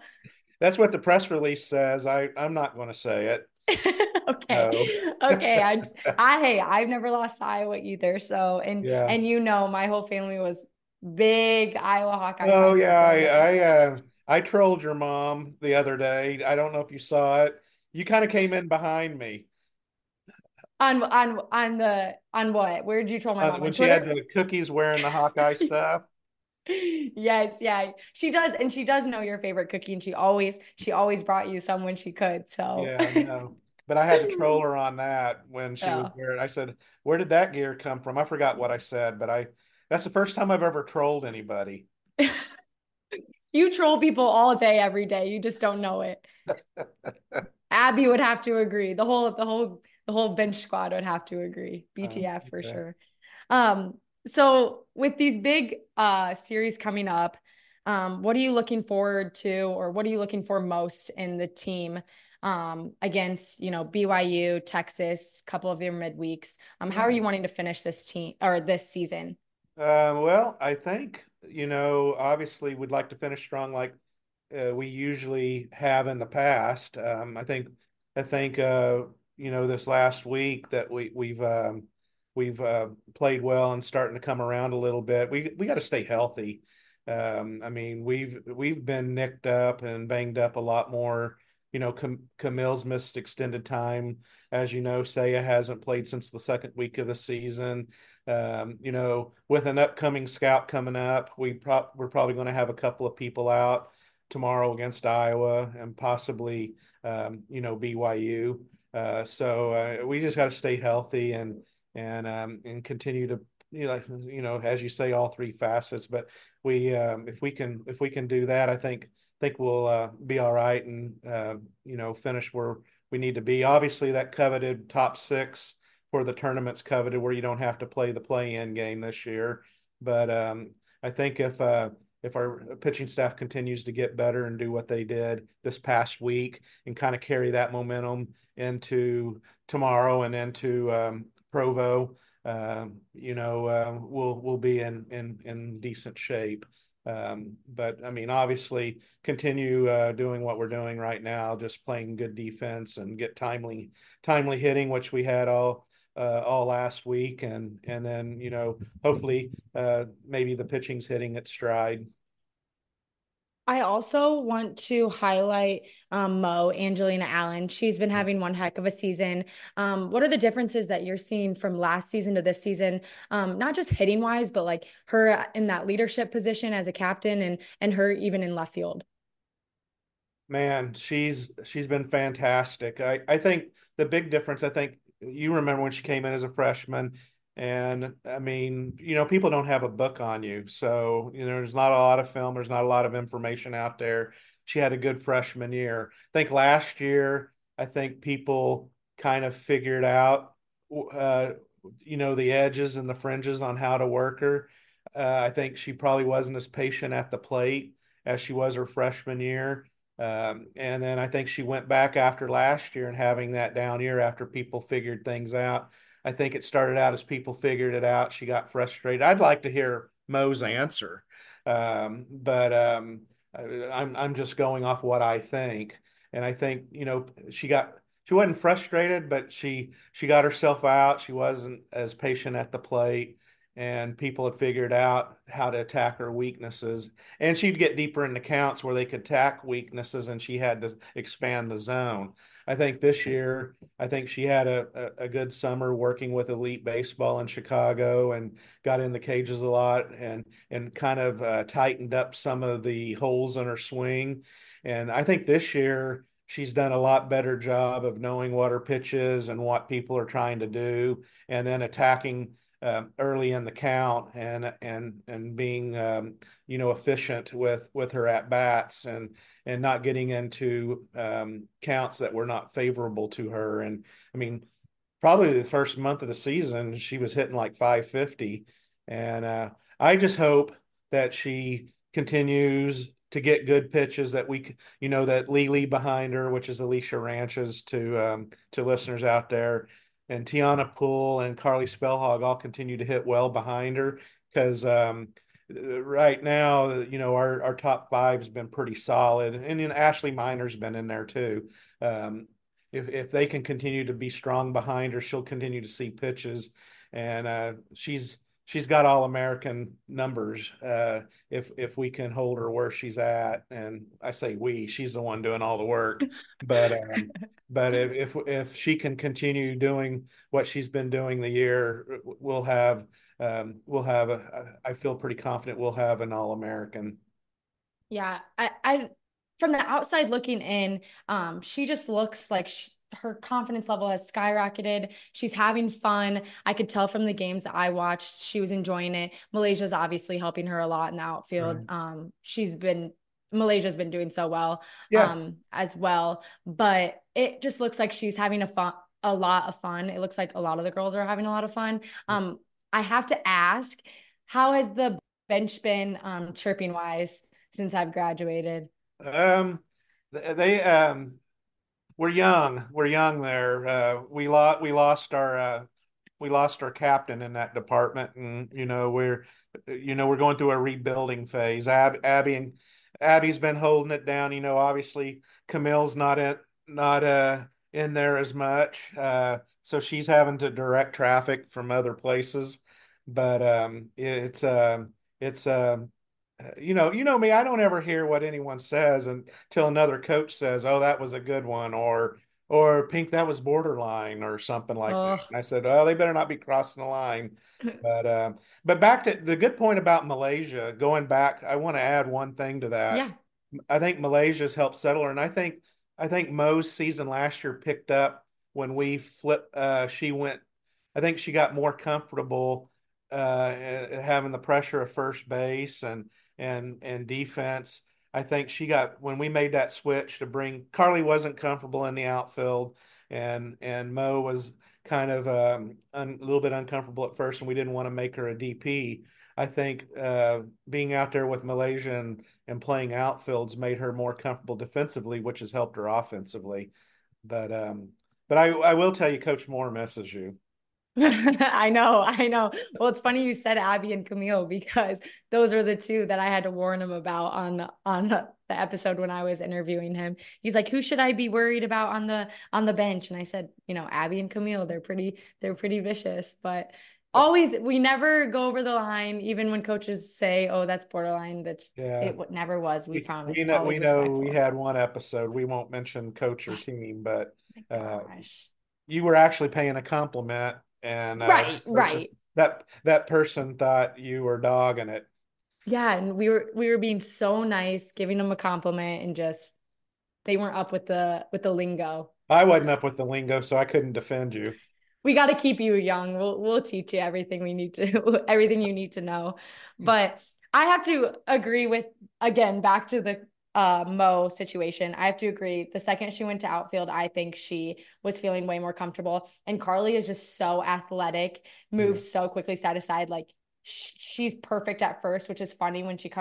That's what the press release says. I'm not going to say it. No. Okay. Okay. Hey, I've never lost to Iowa either. So, Yeah. and my whole family was big Iowa Hawkeye Oh fans yeah. growing up. I trolled your mom the other day. I don't know if you saw it. You kind of came in behind me On what? Where did you troll my mom? when On she had Twitter? the cookies wearing the Hawkeye stuff. Yes, yeah. She does, and she does know your favorite cookie, and she always brought you some when she could. So Yeah, no. but I had to troll her on that when she was Yeah. wearing. I said, "Where did that gear come from?" I forgot what I said, but that's the first time I've ever trolled anybody. You troll people all day, every day. You just don't know it. Abby would have to agree. The whole bench squad would have to agree. BTF for Okay. sure. So with these big series coming up, what are you looking forward to, or what are you looking for most in the team against, BYU, Texas, a couple of their midweeks? How are you Right. wanting to finish this team or this season? Well, I think, obviously we'd like to finish strong like we usually have in the past. I think this last week that we've played well and starting to come around a little bit. We got to stay healthy. I mean, we've been nicked up and banged up a lot more. Camille's missed extended time. As you know, Saya hasn't played since the second week of the season. With an upcoming scout coming up, we're probably going to have a couple of people out tomorrow against Iowa and possibly, BYU. So we just got to stay healthy and continue to, as you say, all three facets. But if we can do that, I think we'll be all right and finish where we need to be. Obviously, that coveted top six for the tournament's coveted, where you don't have to play the play-in game this year. But I think if our pitching staff continues to get better and do what they did this past week and kind of carry that momentum into tomorrow and into Provo, we'll be in decent shape. But I mean, obviously, continue doing what we're doing right now, just playing good defense and get timely hitting, which we had all last week, and then hopefully maybe the pitching's hitting its stride. I also want to highlight Mo, Angelina Allen. She's been having one heck of a season. What are the differences that you're seeing from last season to this season? Not just hitting wise, but like her in that leadership position as a captain and her even in left field. Man, she's been fantastic. I think the big difference, I think you remember when she came in as a freshman, and I mean, people don't have a book on you. So, there's not a lot of film, there's not a lot of information out there. She had a good freshman year. I think last year, I think people kind of figured out the edges and the fringes on how to work her. I think she probably wasn't as patient at the plate as she was her freshman year. And then I think she went back after last year and having that down year after people figured things out. I think it started out as people figured it out. She got frustrated. I'd like to hear Mo's answer, but I'm just going off what I think, and I think she wasn't frustrated, but she got herself out. She wasn't as patient at the plate, and people had figured out how to attack her weaknesses. And she'd get deeper into counts where they could attack weaknesses, and she had to expand the zone. I think this year, I think she had a good summer working with elite baseball in Chicago and got in the cages a lot and kind of tightened up some of the holes in her swing. And I think this year she's done a lot better job of knowing what her pitch is and what people are trying to do, and then attacking early in the count and being efficient with her at bats and not getting into counts that were not favorable to her. And I mean, probably the first month of the season she was hitting like 550, and I just hope that she continues to get good pitches that that Lily behind her, which is Alicia Ranches to listeners out there, and Tiana Poole and Carly Spellhog all continue to hit well behind her because right now, our top five has been pretty solid, and Ashley Miner's been in there too. If they can continue to be strong behind her, she'll continue to see pitches, and she's got all American numbers. If we can hold her where she's at, and I say she's the one doing all the work, but if she can continue doing what she's been doing the year, I feel pretty confident we'll have an All American. Yeah, I from the outside looking in, she just looks like her confidence level has skyrocketed. She's having fun. I could tell from the games that I watched, she was enjoying it. Malaysia's obviously helping her a lot in the outfield. Right. Malaysia's been doing so well Yeah. as well. But it just looks like she's having a lot of fun. It looks like a lot of the girls are having a lot of fun. I have to ask, how has the bench been chirping wise since I've graduated? Um, they we're young. We're young there. We lost our captain in that department, and we're going through a rebuilding phase. Abby's been holding it down. Obviously Camille's not in there as much, so she's having to direct traffic from other places. But it's you know me, I don't ever hear what anyone says until another coach says, "Oh, that was a good one," or "Pink, that was borderline," or something like that. Oh, And I said, "Oh, they better not be crossing the line." But back to the good point about Malaysia, going back, I want to add one thing to that. yeah. I think Malaysia's helped settle her, and I think Mo's season last year picked up when we flipped. She went. I think she got more comfortable having the pressure of first base and defense. I think she got when we made that switch to bring Carly wasn't comfortable in the outfield, and Mo was kind of a little bit uncomfortable at first, and we didn't want to make her a DP. I think being out there with Malaysia and playing outfields made her more comfortable defensively, which has helped her offensively. But I will tell you, Coach Moore misses you. I know, I know. Well, it's funny you said Abby and Camille because those are the two that I had to warn him about on the episode when I was interviewing him. He's like, "Who should I be worried about on the bench?" And I said, Abby and Camille. They're pretty vicious, but always we never go over the line, even when coaches say, "Oh, that's borderline." That Yeah. it never was. We We promise. know Always we respectful. had one episode. We won't mention coach or Oh team, but my uh, gosh. you were actually paying a compliment, and Right, right. that person thought you were dogging it. Yeah, and we were being so nice, giving them a compliment, and just they weren't up with the lingo. I wasn't up with the lingo, so I couldn't defend you. We got to keep you young. We'll teach you everything we need to, everything you need to know. But I have to agree with, again, back to the Mo situation. I have to agree. The second she went to outfield, I think she was feeling way more comfortable. And Carly is just so athletic, Yeah. moves so quickly side to side. Like she's perfect at first, which is funny when she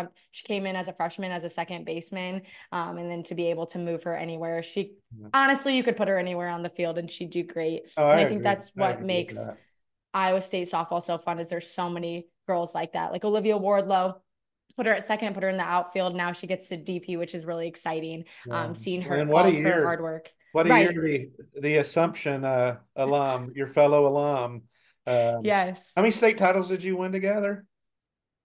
came in as a freshman as a second baseman, and then to be able to move her anywhere. She Yeah. honestly, you could put her anywhere on the field and she'd do great. Oh, And I I think agree. that's I what agree with makes that. Iowa State softball so fun is there's so many girls like that. Like Olivia Wardlow, put her at second, put her in the outfield. Now she gets to DP, which is really exciting. Yeah. Seeing And her what all a of her year! hard work. What a year! Right. The Assumption alum, your fellow alum. Yes. How many state titles did you win together?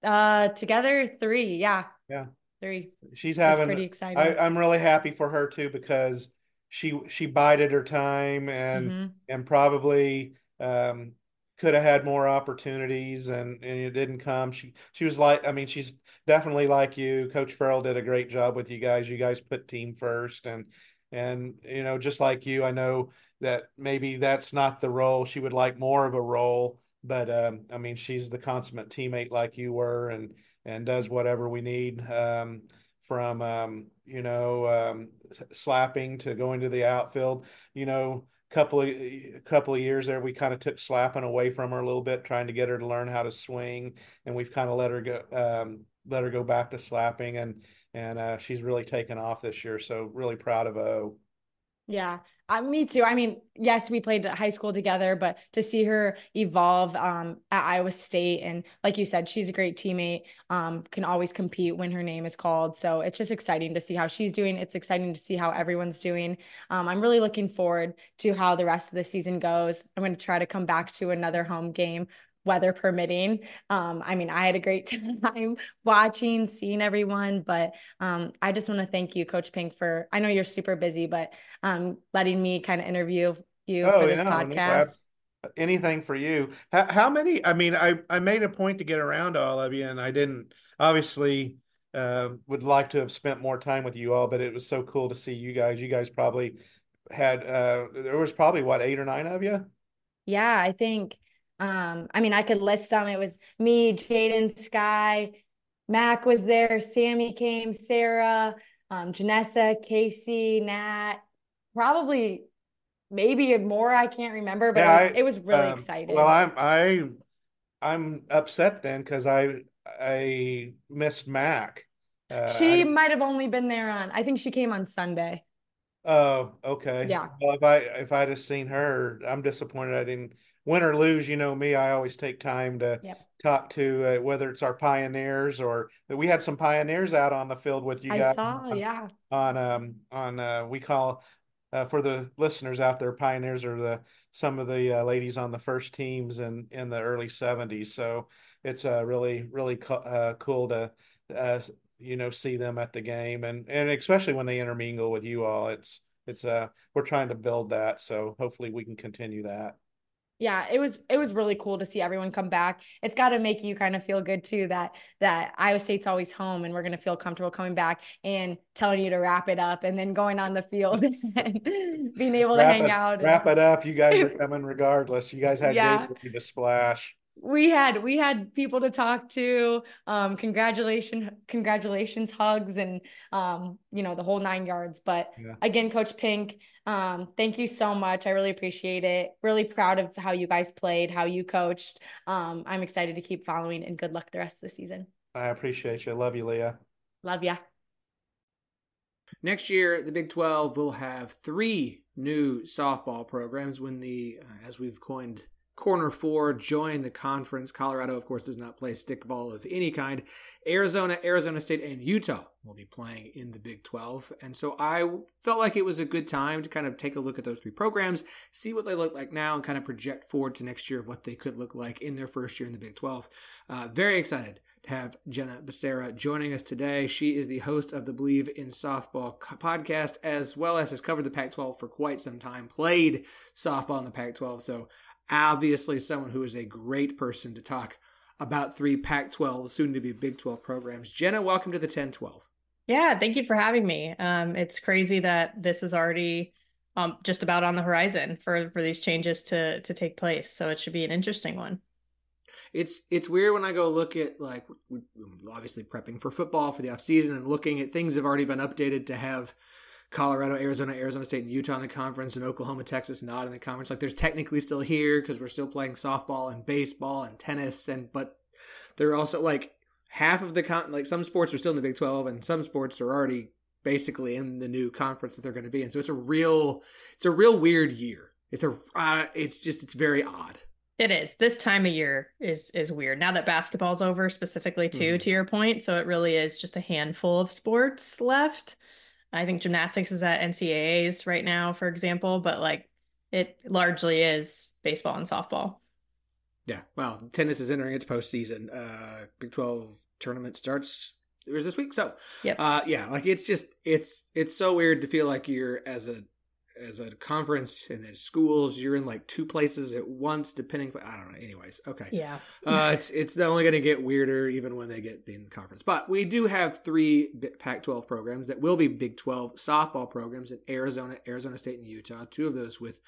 Together three. Yeah. Yeah. Three. She's It's having pretty exciting. I'm really happy for her too because she bided her time Mm-hmm. and probably could have had more opportunities and it didn't come. She was like, I mean, she's definitely like you. Coach Farrell did a great job with you guys. You guys put team first and just like you, I know that maybe that's not the role. She would like more of a role, but I mean, she's the consummate teammate like you were and does whatever we need, from slapping to going to the outfield. Couple of years there, we kind of took slapping away from her a little bit, trying to get her to learn how to swing, and we've kind of let her go back to slapping, and she's really taken off this year. So really proud of O. Yeah, me too. I mean, yes, we played high school together, but to see her evolve at Iowa State, and like you said, she's a great teammate, can always compete when her name is called. So it's just exciting to see how she's doing. It's exciting to see how everyone's doing. I'm really looking forward to how the rest of the season goes. I'm going to try to come back to another home game, weather permitting. I mean, I had a great time watching, seeing everyone, but I just want to thank you, Coach Pink, for, I know you're super busy, but letting me kind of interview you Oh, for this no, podcast. anything for you. How many? I mean, I made a point to get around to all of you, and I didn't. Obviously, would like to have spent more time with you all, but it was so cool to see you guys. You guys probably had there was probably what, 8 or 9 of you? Yeah, I think, I mean, I could list them. It was me, Jaden, Sky, Mac was there, Sammy came, Sarah, Janessa, Casey, Nat, probably maybe more. I can't remember, but Yeah, it was really well, exciting. I'm upset then because I missed Mac. She might have only been there I think she came on Sunday. Oh, okay. Yeah. Well, if I'd have seen her, I'm disappointed I didn't. Win or lose, you know me, I always take time to Yep. talk to whether it's our pioneers or we had some pioneers out on the field with you I guys saw, yeah. on we call for the listeners out there, pioneers are the some of the ladies on the first teams in the early 70s. So it's really cool to see them at the game and especially when they intermingle with you all. It's we're trying to build that, so hopefully we can continue that. Yeah, it was really cool to see everyone come back. It's got to make you kind of feel good too that Iowa State's always home and we're going to feel comfortable coming back and telling you to wrap it up and then going on the field and being able to hang out. Wrap it up. You guys are coming regardless. You guys had Yeah. Gatorade to splash. We had people to talk to, congratulations hugs and the whole 9 yards. But Yeah. again, Coach Pink, thank you so much. I really appreciate it. Really proud of how you guys played, how you coached. I'm excited to keep following, and good luck the rest of the season. I appreciate you. Love you, Leah. Love ya. Next year, the Big 12 will have 3 new softball programs when the, as we've coined, Corner 4 join the conference. Colorado, of course, does not play stickball of any kind. Arizona, Arizona State, and Utah will be playing in the Big 12. And so I felt like it was a good time to kind of take a look at those 3 programs, see what they look like now, and kind of project forward to next year of what they could look like in their first year in the Big 12. Very excited to have Jenna Becerra joining us today. She is the host of the Believe in Softball podcast, as well as has covered the Pac-12 for quite some time, played softball in the Pac-12. So obviously someone who is a great person to talk about 3 Pac-12, soon to be Big 12 programs. Jenna, welcome to the 10-12. Yeah, thank you for having me. It's crazy that this is already just about on the horizon for these changes to take place. So it should be an interesting one. It's weird when I go look at, like, we're obviously prepping for football for the offseason and looking at things that have already been updated to have Colorado, Arizona, Arizona State, and Utah in the conference, and Oklahoma, Texas not in the conference. Like, there's technically still here because we're still playing softball and baseball and tennis, but they're also, like, half of the some sports are still in the Big 12, and some sports are already basically in the new conference that they're going to be in. So it's a real weird year. It's very odd. It is. This time of year is weird. Now that basketball's over specifically too, to your point. So it really is just a handful of sports left. I think gymnastics is at NCAAs right now, for example, but like it largely is baseball and softball. Yeah. Well, tennis is entering its postseason. Big 12 tournament starts this week. So yep. Yeah, like it's so weird to feel like you're as a conference and as schools, you're in like 2 places at once, depending. I don't know. Anyways, okay. Yeah. It's only going to get weirder even when they get in conference. But we do have 3 Pac-12 programs that will be Big 12 softball programs in Arizona, Arizona State, and Utah. 2 of those with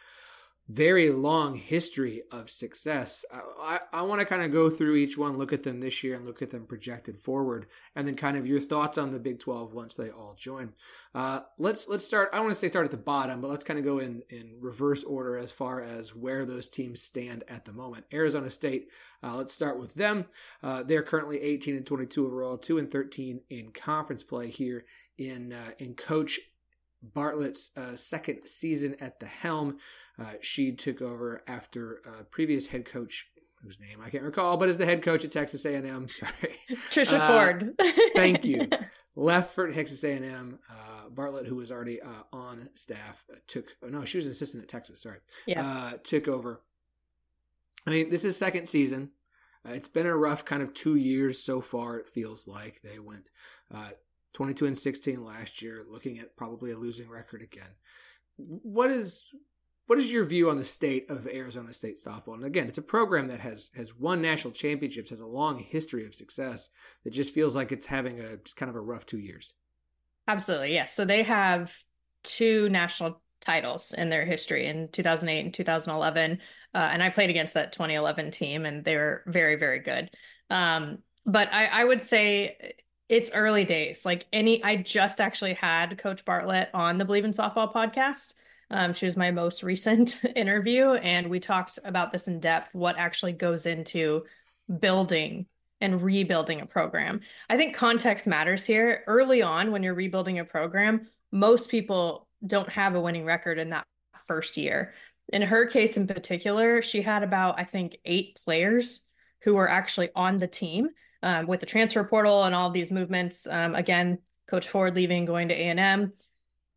very long history of success. I want to kind of go through each one, look at them this year and look at them projected forward, and then kind of your thoughts on the Big 12 once they all join. Let's start. I want to say start at the bottom, but let's kind of go in reverse order as far as where those teams stand at the moment. Arizona State, let's start with them. They're currently 18-22 overall, 2-13 in conference play here in Coach Bartlett's second season at the helm. She took over after previous head coach, whose name I can't recall, but is the head coach at Texas A&M. Sorry, Trisha Ford. Thank you. Left for Texas A&M. Bartlett, who was already on staff, she was an assistant at Texas. Sorry, yeah, took over. I mean, this is second season. It's been a rough kind of 2 years so far. It feels like they went 22-16 last year, looking at probably a losing record again. What is your view on the state of Arizona State softball? And again, it's a program that has won national championships, has a long history of success, that just feels like it's having just kind of a rough 2 years. Absolutely, yes. So they have 2 national titles in their history in 2008 and 2011. And I played against that 2011 team, and they were very, very good. But I would say it's early days. I just actually had Coach Bartlett on the Believe in Softball podcast. She was my most recent interview, and we talked about this in depth, what actually goes into building and rebuilding a program. I think context matters here. Early on, when you're rebuilding a program, most people don't have a winning record in that first year. In her case in particular, she had about, I think, 8 players who were actually on the team with the transfer portal and all these movements. Again, Coach Ford leaving, going to A&M.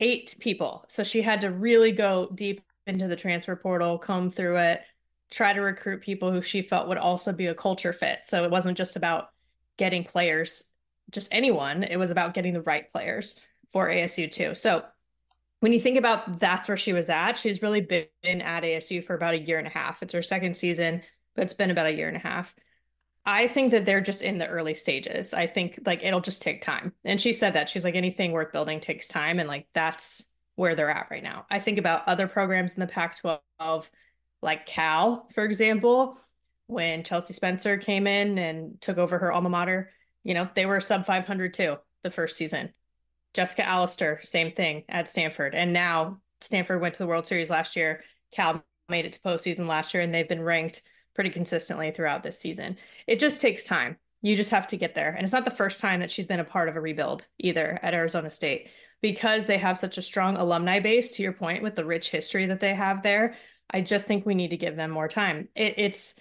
8 people. So she had to really go deep into the transfer portal, comb through it, try to recruit people who she felt would also be a culture fit. So it wasn't just about getting players, just anyone. It was about getting the right players for ASU too. So when you think about that's where she was at, she's really been at ASU for about a year and a half. It's her second season, but it's been about a year and a half. I think that they're just in the early stages. I think it'll just take time. And she said that. She's like, anything worth building takes time. And that's where they're at right now. I think about other programs in the Pac-12, like Cal, for example, when Chelsea Spencer came in and took over her alma mater, they were sub 500 too the first season. Jessica Allister, same thing at Stanford. And now Stanford went to the World Series last year. Cal made it to postseason last year, and they've been ranked pretty consistently throughout this season. It just takes time. You just have to get there. And it's not the first time that she's been a part of a rebuild either at Arizona State, because they have such a strong alumni base, to your point, with the rich history that they have there. I just think we need to give them more time. It's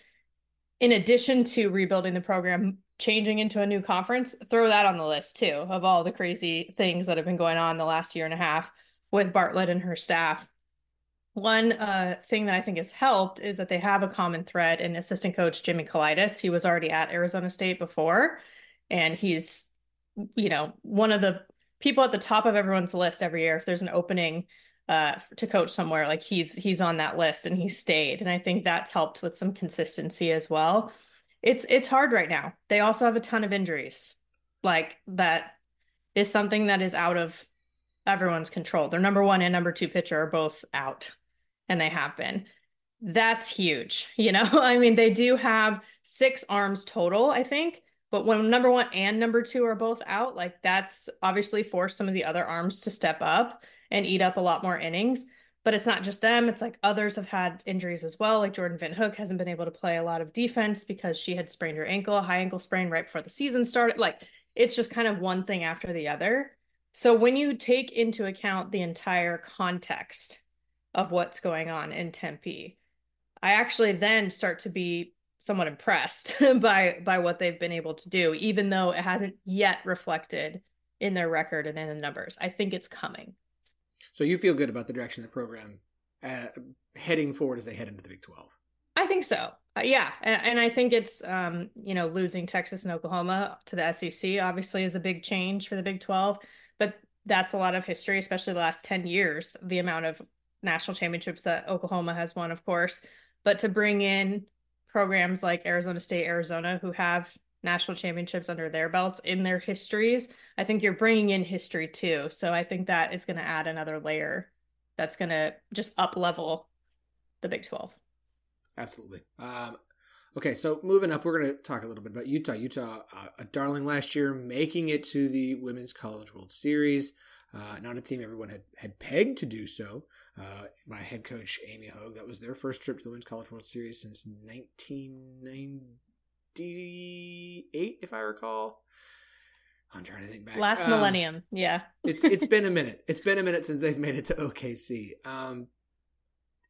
in addition to rebuilding the program, changing into a new conference, throw that on the list too, of all the crazy things that have been going on the last year and a half with Bartlett and her staff. One thing that I think has helped is that they have a common thread in assistant coach Jimmy Kalidas. He was already at Arizona State before, and he's, one of the people at the top of everyone's list every year. If there's an opening to coach somewhere, he's on that list, and he stayed. And I think that's helped with some consistency as well. It's hard right now. They also have a ton of injuries. That is something that is out of everyone's control. Their number 1 and number 2 pitcher are both out, and they have been. That's huge. I mean, they do have 6 arms total, I think, but when number 1 and number 2 are both out, that's obviously forced some of the other arms to step up and eat up a lot more innings. But it's not just them. It's others have had injuries as well. Jordan Van Hook hasn't been able to play a lot of defense because she had sprained her ankle, a high ankle sprain right before the season started. It's just kind of one thing after the other. So when you take into account the entire context of what's going on in Tempe, I actually then start to be somewhat impressed by what they've been able to do, even though it hasn't yet reflected in their record and in the numbers. I think it's coming. So you feel good about the direction of the program heading forward as they head into the Big 12? I think so. Yeah. And I think it's, losing Texas and Oklahoma to the SEC obviously is a big change for the Big 12, but that's a lot of history, especially the last 10 years, the amount of national championships that Oklahoma has won, of course. But to bring in programs like Arizona State, Arizona, who have national championships under their belts in their histories, I think you're bringing in history too. So I think that is going to add another layer that's going to just up level the Big 12. Absolutely. Okay, so moving up, we're going to talk a little bit about Utah. Utah, a darling last year, making it to the Women's College World Series. Not a team everyone had pegged to do so. My head coach, Amy Hogue, that was their first trip to the Women's College World Series since 1998, if I recall. I'm trying to think back. Last millennium, yeah. It's been a minute. It's been a minute since they've made it to OKC.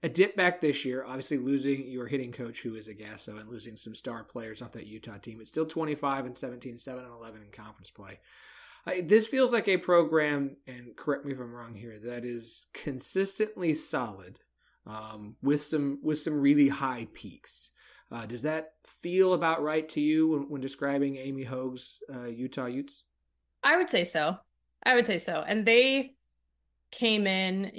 A dip back this year, obviously losing your hitting coach, who is a Gasso, and losing some star players off that Utah team. It's still 25-17, 7-11 in conference play. This feels like a program, and correct me if I'm wrong here, that is consistently solid, with some really high peaks. Does that feel about right to you when describing Amy Hogue's Utah Utes? I would say so. And they came in,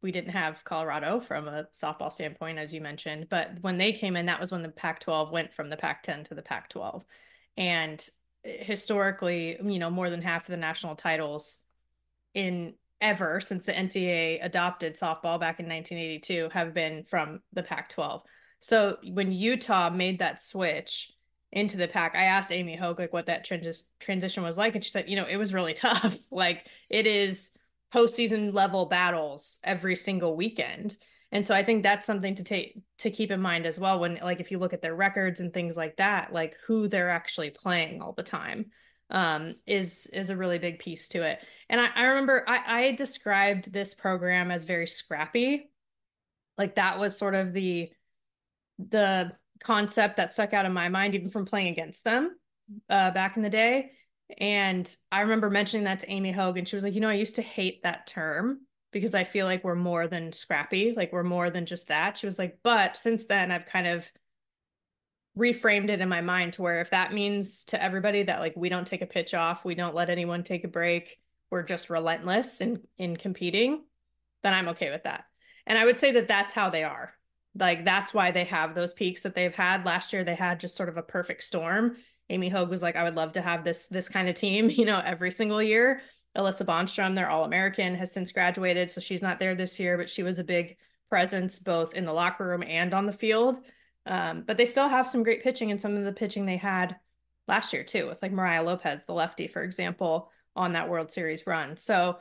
we didn't have Colorado from a softball standpoint, as you mentioned, but when they came in, that was when the Pac-12 went from the Pac-10 to the Pac-12. And historically, more than half of the national titles in ever since the NCAA adopted softball back in 1982 have been from the Pac-12. So when Utah made that switch into the Pac, I asked Amy Hogue like what that transition was like, and she said, it was really tough. Like it is postseason level battles every single weekend. And so I think that's something to keep in mind as well when, like, if you look at their records and things like that, like who they're actually playing all the time is a really big piece to it. And I remember I described this program as very scrappy. Like that was sort of the concept that stuck out in my mind, even from playing against them back in the day. And I remember mentioning that to Amy Hogue, and she was like, I used to hate that term because I feel like we're more than scrappy, like we're more than just that. She was like, but since then I've kind of reframed it in my mind to where if that means to everybody that like we don't take a pitch off, we don't let anyone take a break, we're just relentless in competing, then I'm okay with that. And I would say that that's how they are. Like that's why they have those peaks that they've had. Last year they had just sort of a perfect storm. Amy Hogue was like, I would love to have this kind of team, every single year. Alyssa Bonstrom, their All-American, has since graduated, so she's not there this year, but she was a big presence both in the locker room and on the field. But they still have some great pitching, and some of the pitching they had last year too, with like Mariah Lopez, the lefty, for example, on that World Series run. So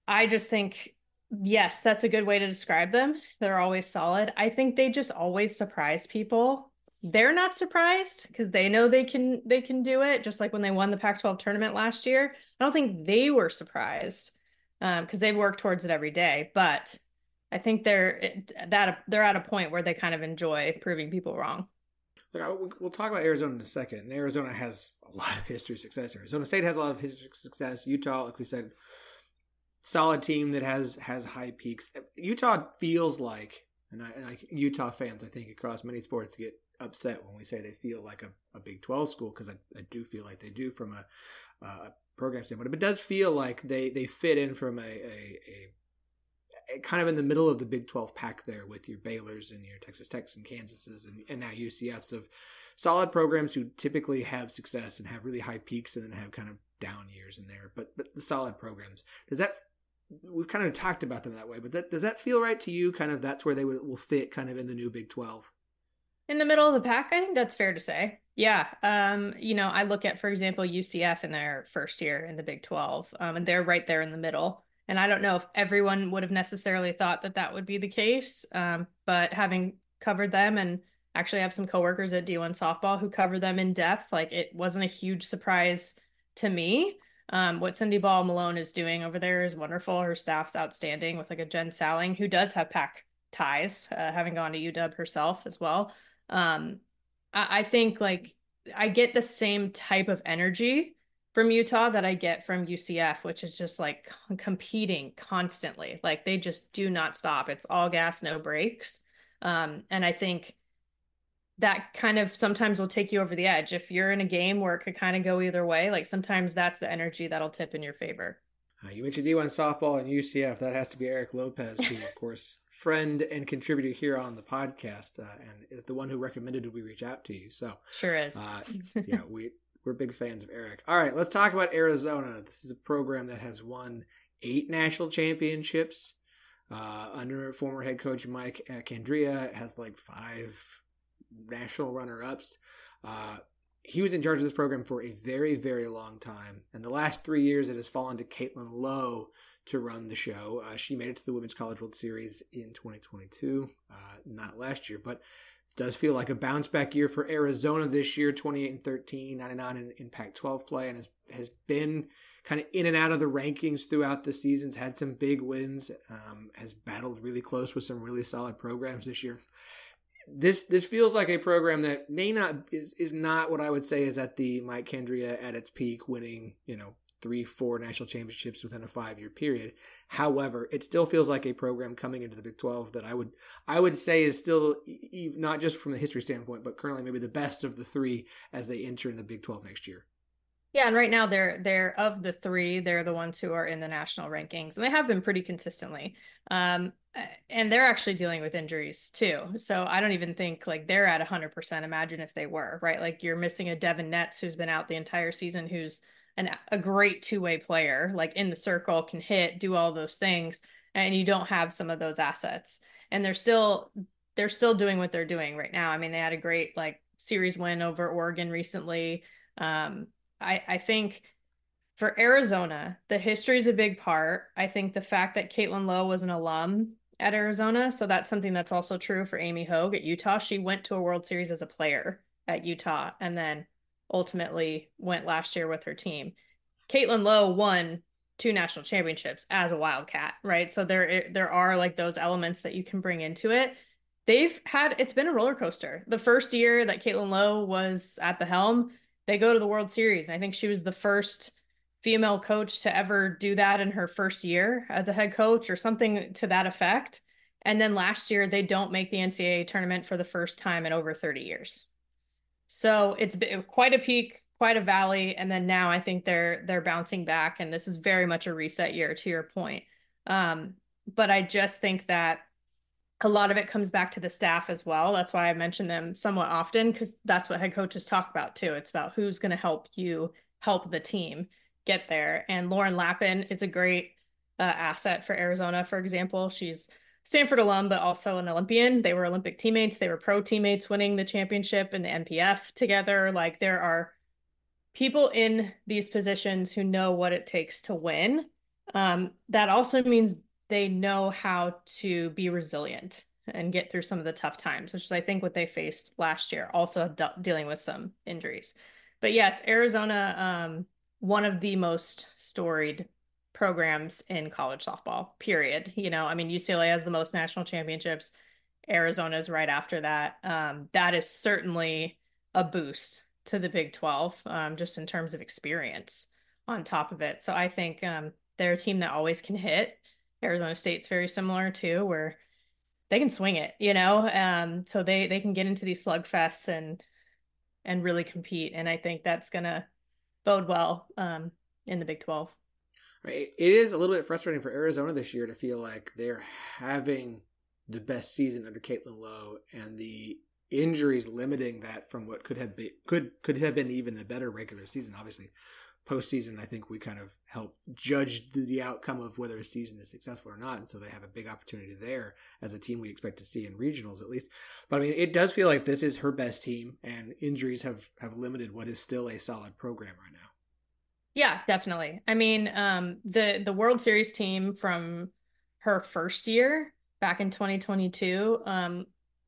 I just think, yes, that's a good way to describe them. They're always solid. I think they just always surprise people. They're not surprised because they know they can do it. Just like when they won the Pac-12 tournament last year, I don't think they were surprised because they've worked towards it every day. But I think they're at a point where they kind of enjoy proving people wrong. We'll talk about Arizona in a second. And Arizona has a lot of history of success. Arizona State has a lot of history of success. Utah, like we said, solid team that has high peaks. Utah feels like, and like Utah fans, I think across many sports get upset when we say they feel like a Big 12 school, because I do feel like they do from a program standpoint. But it does feel like they fit in from a kind of in the middle of the Big 12 pack there with your Baylors and your Texas Techs and Kansases and now UCFs of solid programs who typically have success and have really high peaks and then have kind of down years in there. But the solid programs. We've kind of talked about them that way, but does that feel right to you? Kind of that's where they will fit kind of in the new Big 12? In the middle of the pack, I think that's fair to say. Yeah. I look at, for example, UCF in their first year in the Big 12, and they're right there in the middle. And I don't know if everyone would have necessarily thought that would be the case, but having covered them and actually have some coworkers at D1 softball who cover them in depth, like it wasn't a huge surprise to me. What Cindy Ball Malone is doing over there is wonderful. Her staff's outstanding with like a Jen Salling who does have Pac ties, having gone to UW herself as well. I think like I get the same type of energy from Utah that I get from UCF, which is just like competing constantly. Like they just do not stop. It's all gas, no brakes. And I think that kind of sometimes will take you over the edge. If you're in a game where it could kind of go either way, like sometimes that's the energy that'll tip in your favor. You mentioned D1 softball and UCF. That has to be Eric Lopez, who, of course, friend and contributor here on the podcast, and is the one who recommended we reach out to you. So sure is. Yeah, we're big fans of Eric. All right, let's talk about Arizona. This is a program that has won 8 national championships under former head coach Mike Candrea. It has like 5 national runner-ups. He was in charge of this program for a very, very long time. And the last 3 years, it has fallen to Caitlin Lowe to run the show. She made it to the Women's College World Series in 2022, not last year, but it does feel like a bounce back year for Arizona this year, 28-13, 99 in Pac-12 play, and has been kind of in and out of the rankings throughout the seasons, had some big wins, has battled really close with some really solid programs this year. This feels like a program that may not is not what I would say is at the Mike Candrea at its peak, winning 3-4 national championships within a 5-year period. However, it still feels like a program coming into the Big 12 that I would say is still, not just from the history standpoint, but currently maybe the best of the 3 as they enter in the Big 12 next year. Yeah, and right now they're of the 3, they're the ones who are in the national rankings, and they have been pretty consistently. And they're actually dealing with injuries too. So I don't even think like they're at 100%. Imagine if they were, right? Like you're missing a Devin Netz who's been out the entire season, who's a great two-way player, like in the circle, can hit, do all those things, and you don't have some of those assets. And they're still doing what they're doing right now. I mean, they had a great like series win over Oregon recently. I think for Arizona, the history is a big part. I think the fact that Caitlin Lowe was an alum at Arizona, so that's something that's also true for Amy Hogue at Utah. She went to a World Series as a player at Utah and then ultimately went last year with her team. Caitlin Lowe won 2 national championships as a Wildcat, right? So there are like those elements that you can bring into it. It's been a roller coaster. The first year that Caitlin Lowe was at the helm, they go to the World Series. And I think she was the first female coach to ever do that in her first year as a head coach or something to that effect. And then last year, they don't make the NCAA tournament for the first time in over 30 years. So it's been quite a peak, quite a valley. And then now I think they're bouncing back. And this is very much a reset year, to your point. But I just think that a lot of it comes back to the staff as well. That's why I mention them somewhat often, because that's what head coaches talk about too. It's about who's going to help you help the team get there. And Lauren Lappin is a great asset for Arizona, for example. She's Stanford alum, but also an Olympian. They were Olympic teammates. They were pro teammates winning the championship and the NPF together. Like there are people in these positions who know what it takes to win. That also means they know how to be resilient and get through some of the tough times, which is, I think, what they faced last year, also dealing with some injuries. But yes, Arizona, one of the most storied programs in college softball, period. I mean, UCLA has the most national championships. Arizona is right after that. That is certainly a boost to the Big 12, just in terms of experience on top of it. So I think they're a team that always can hit. Arizona State's very similar too, where they can swing it, so they can get into these slugfests and really compete. And I think that's gonna bode well in the Big 12. Right. It is a little bit frustrating for Arizona this year to feel like they're having the best season under Caitlin Lowe, and the injuries limiting that from what could have been even a better regular season. Obviously, postseason, I think we kind of help judge the outcome of whether a season is successful or not, and so they have a big opportunity there as a team we expect to see in regionals at least. But I mean, it does feel like this is her best team, and injuries have limited what is still a solid program right now. Yeah, definitely. I mean, the World Series team from her first year back in 2022,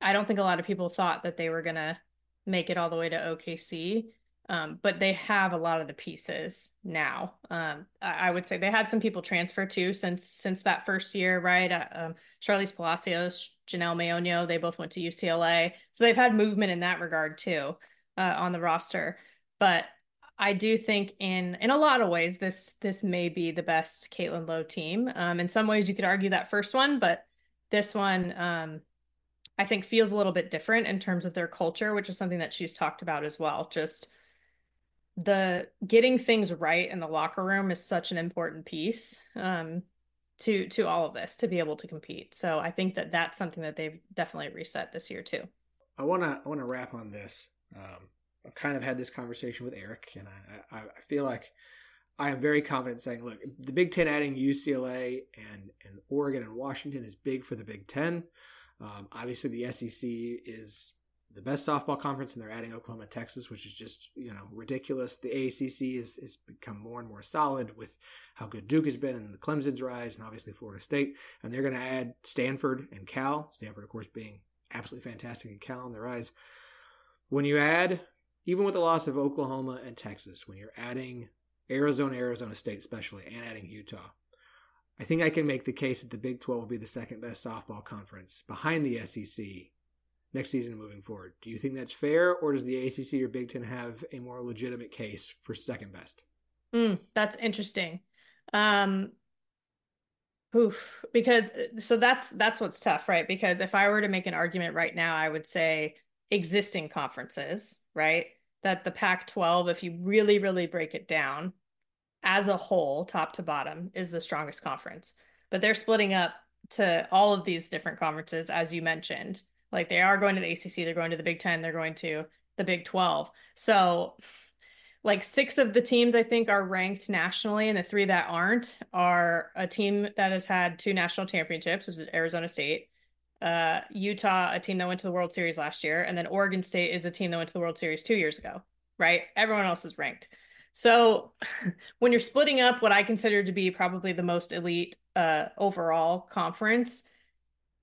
I don't think a lot of people thought that they were gonna make it all the way to OKC. But they have a lot of the pieces now. I would say they had some people transfer too since that first year, right? Charlize Palacios, Janelle Maonio, they both went to UCLA. So they've had movement in that regard too, on the roster. But I do think in a lot of ways, this may be the best Caitlin Lowe team. In some ways you could argue that first one, but this one, I think feels a little bit different in terms of their culture, which is something that she's talked about as well. Just the getting things right in the locker room is such an important piece to all of this to be able to compete. So I think that that's something that they've definitely reset this year too. I want to wrap on this. I've kind of had this conversation with Eric, and I feel like I am very confident saying, look, the Big Ten adding UCLA and Oregon and Washington is big for the Big Ten. Obviously, the SEC is the best softball conference, and they're adding Oklahoma, Texas, which is just, ridiculous. The AACC is become more and more solid with how good Duke has been and the Clemson's rise, and obviously Florida State. And they're going to add Stanford and Cal. Stanford, of course, being absolutely fantastic, and Cal on the rise. When you add, even with the loss of Oklahoma and Texas, when you're adding Arizona State especially, and adding Utah, I think I can make the case that the Big 12 will be the second best softball conference behind the SEC next season moving forward. Do you think that's fair, or does the ACC or Big Ten have a more legitimate case for second best? That's interesting. Because so that's what's tough, right? Because if I were to make an argument right now, I would say existing conferences, right? That the Pac-12, if you really, really break it down as a whole, top to bottom, is the strongest conference. But they're splitting up to all of these different conferences, as you mentioned. Like they are going to the ACC, they're going to the Big Ten, they're going to the Big 12. So like 6 of the teams I think are ranked nationally, and the 3 that aren't are a team that has had 2 national championships, which is Arizona State, Utah, a team that went to the World Series last year, and then Oregon State is a team that went to the World Series 2 years ago, right? Everyone else is ranked. So when you're splitting up what I consider to be probably the most elite overall conference,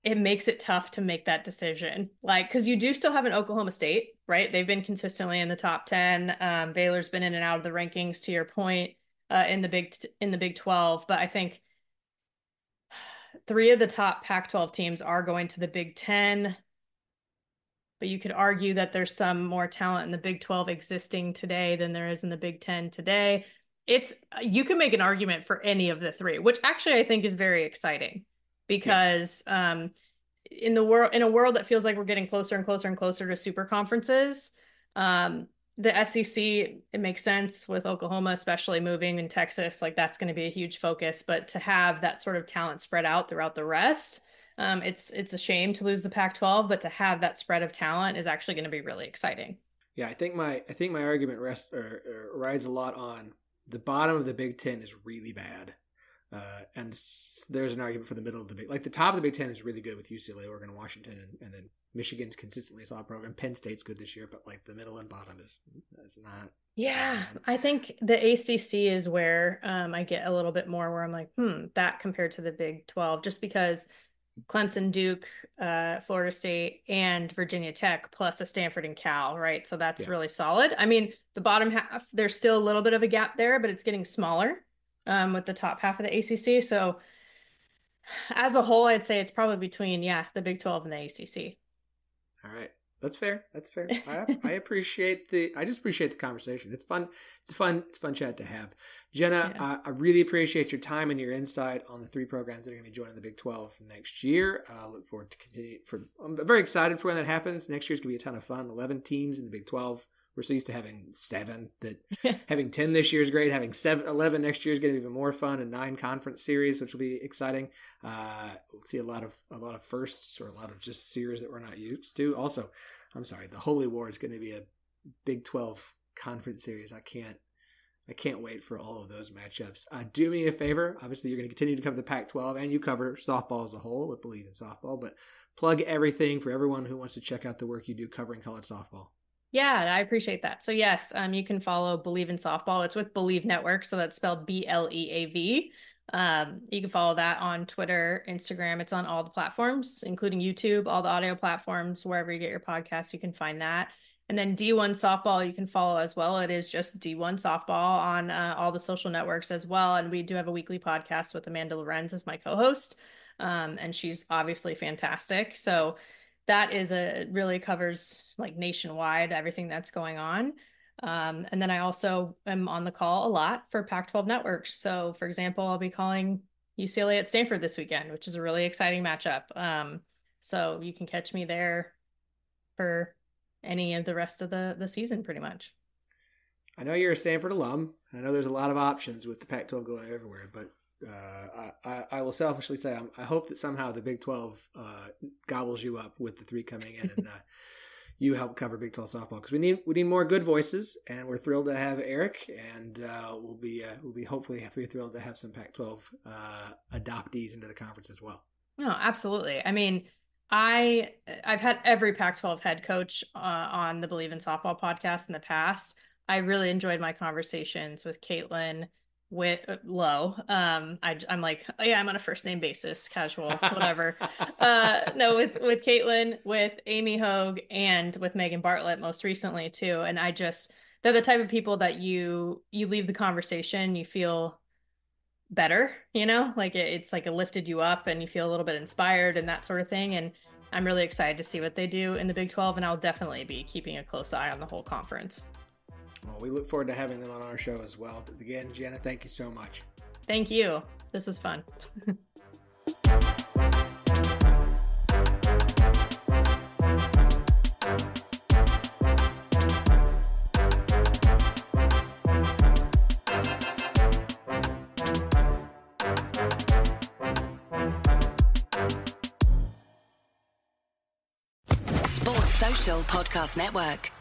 it makes it tough to make that decision. Like, because you do still have an Oklahoma State, right? They've been consistently in the top 10. Baylor's been in and out of the rankings, to your point, in the Big 12. But I think 3 of the top Pac-12 teams are going to the Big 10. But you could argue that there's some more talent in the Big 12 existing today than there is in the Big 10 today. You can make an argument for any of the 3, which actually I think is very exciting. Because yes. In a world that feels like we're getting closer and closer and closer to super conferences, the SEC, it makes sense with Oklahoma, especially moving, in Texas, like that's going to be a huge focus. But to have that sort of talent spread out throughout the rest, it's a shame to lose the Pac-12, but to have that spread of talent is actually going to be really exciting. Yeah, I think my argument rides a lot on the bottom of the Big Ten is really bad. And there's an argument for the middle of the Big, like the top of the Big Ten is really good with UCLA, Oregon, Washington, and then Michigan's consistently a solid program. Penn State's good this year, but like the middle and bottom is not. Yeah, I think the ACC is where I get a little bit more where I'm like, that compared to the Big 12, just because Clemson, Duke, Florida State, and Virginia Tech, plus a Stanford and Cal, right? So that's really solid. I mean, the bottom half, there's still a little bit of a gap there, but it's getting smaller. With the top half of the ACC. So as a whole, I'd say it's probably between, the Big 12 and the ACC. All right. That's fair. I appreciate I just appreciate the conversation. It's fun. It's fun chat to have. Jenna, I really appreciate your time and your insight on the 3 programs that are going to be joining the Big 12 next year. I look forward to continue. I'm very excited for when that happens. Next year's going to be a ton of fun. 11 teams in the Big 12. We're so used to having 7 that having 10 this year is great. Having 11 next year is going to be even more fun, and 9 conference series, which will be exciting. We'll see a lot of firsts, or a lot of just series that we're not used to. Also, I'm sorry, the Holy War is going to be a Big 12 conference series. I can't wait for all of those matchups. Do me a favor. Obviously, you're going to continue to cover the Pac-12, and you cover softball as a whole with Believe in Softball, but plug everything for everyone who wants to check out the work you do covering college softball. Yeah, I appreciate that. So yes, you can follow Believe in Softball. It's with Believe Network, so that's spelled BLEAV. You can follow that on Twitter, Instagram. It's on all the platforms, including YouTube, all the audio platforms, wherever you get your podcasts, you can find that. And then D1 Softball, you can follow as well. It is just D1 Softball on all the social networks as well. And we do have a weekly podcast with Amanda Lorenz as my co-host. And she's obviously fantastic. So that really covers like nationwide, everything that's going on. And then I also am on the call a lot for Pac-12 networks. So for example, I'll be calling UCLA at Stanford this weekend, which is a really exciting matchup. So you can catch me there for any of the rest of the season pretty much. I know you're a Stanford alum. I know there's a lot of options with the Pac-12 going everywhere, but I will selfishly say I hope that somehow the Big 12 gobbles you up with the 3 coming in, and you help cover Big 12 softball, because we need more good voices, and we're thrilled to have Eric, and we'll be hopefully thrilled to have some Pac-12 adoptees into the conference as well. No, absolutely. I mean, I've had every Pac-12 head coach on the Believe in Softball podcast in the past. I really enjoyed my conversations with Caitlin, with Lowe. I'm like, I'm on a first name basis, casual, whatever. No, with Caitlin, with Amy Hogue, and with Megan Bartlett most recently too. And they're the type of people that you leave the conversation, you feel better, like it's like it lifted you up and you feel a little bit inspired and that sort of thing. And I'm really excited to see what they do in the Big 12, and I'll definitely be keeping a close eye on the whole conference. Well, we look forward to having them on our show as well. But again, Jenna, thank you so much. Thank you. This was fun. Sports Social Podcast Network.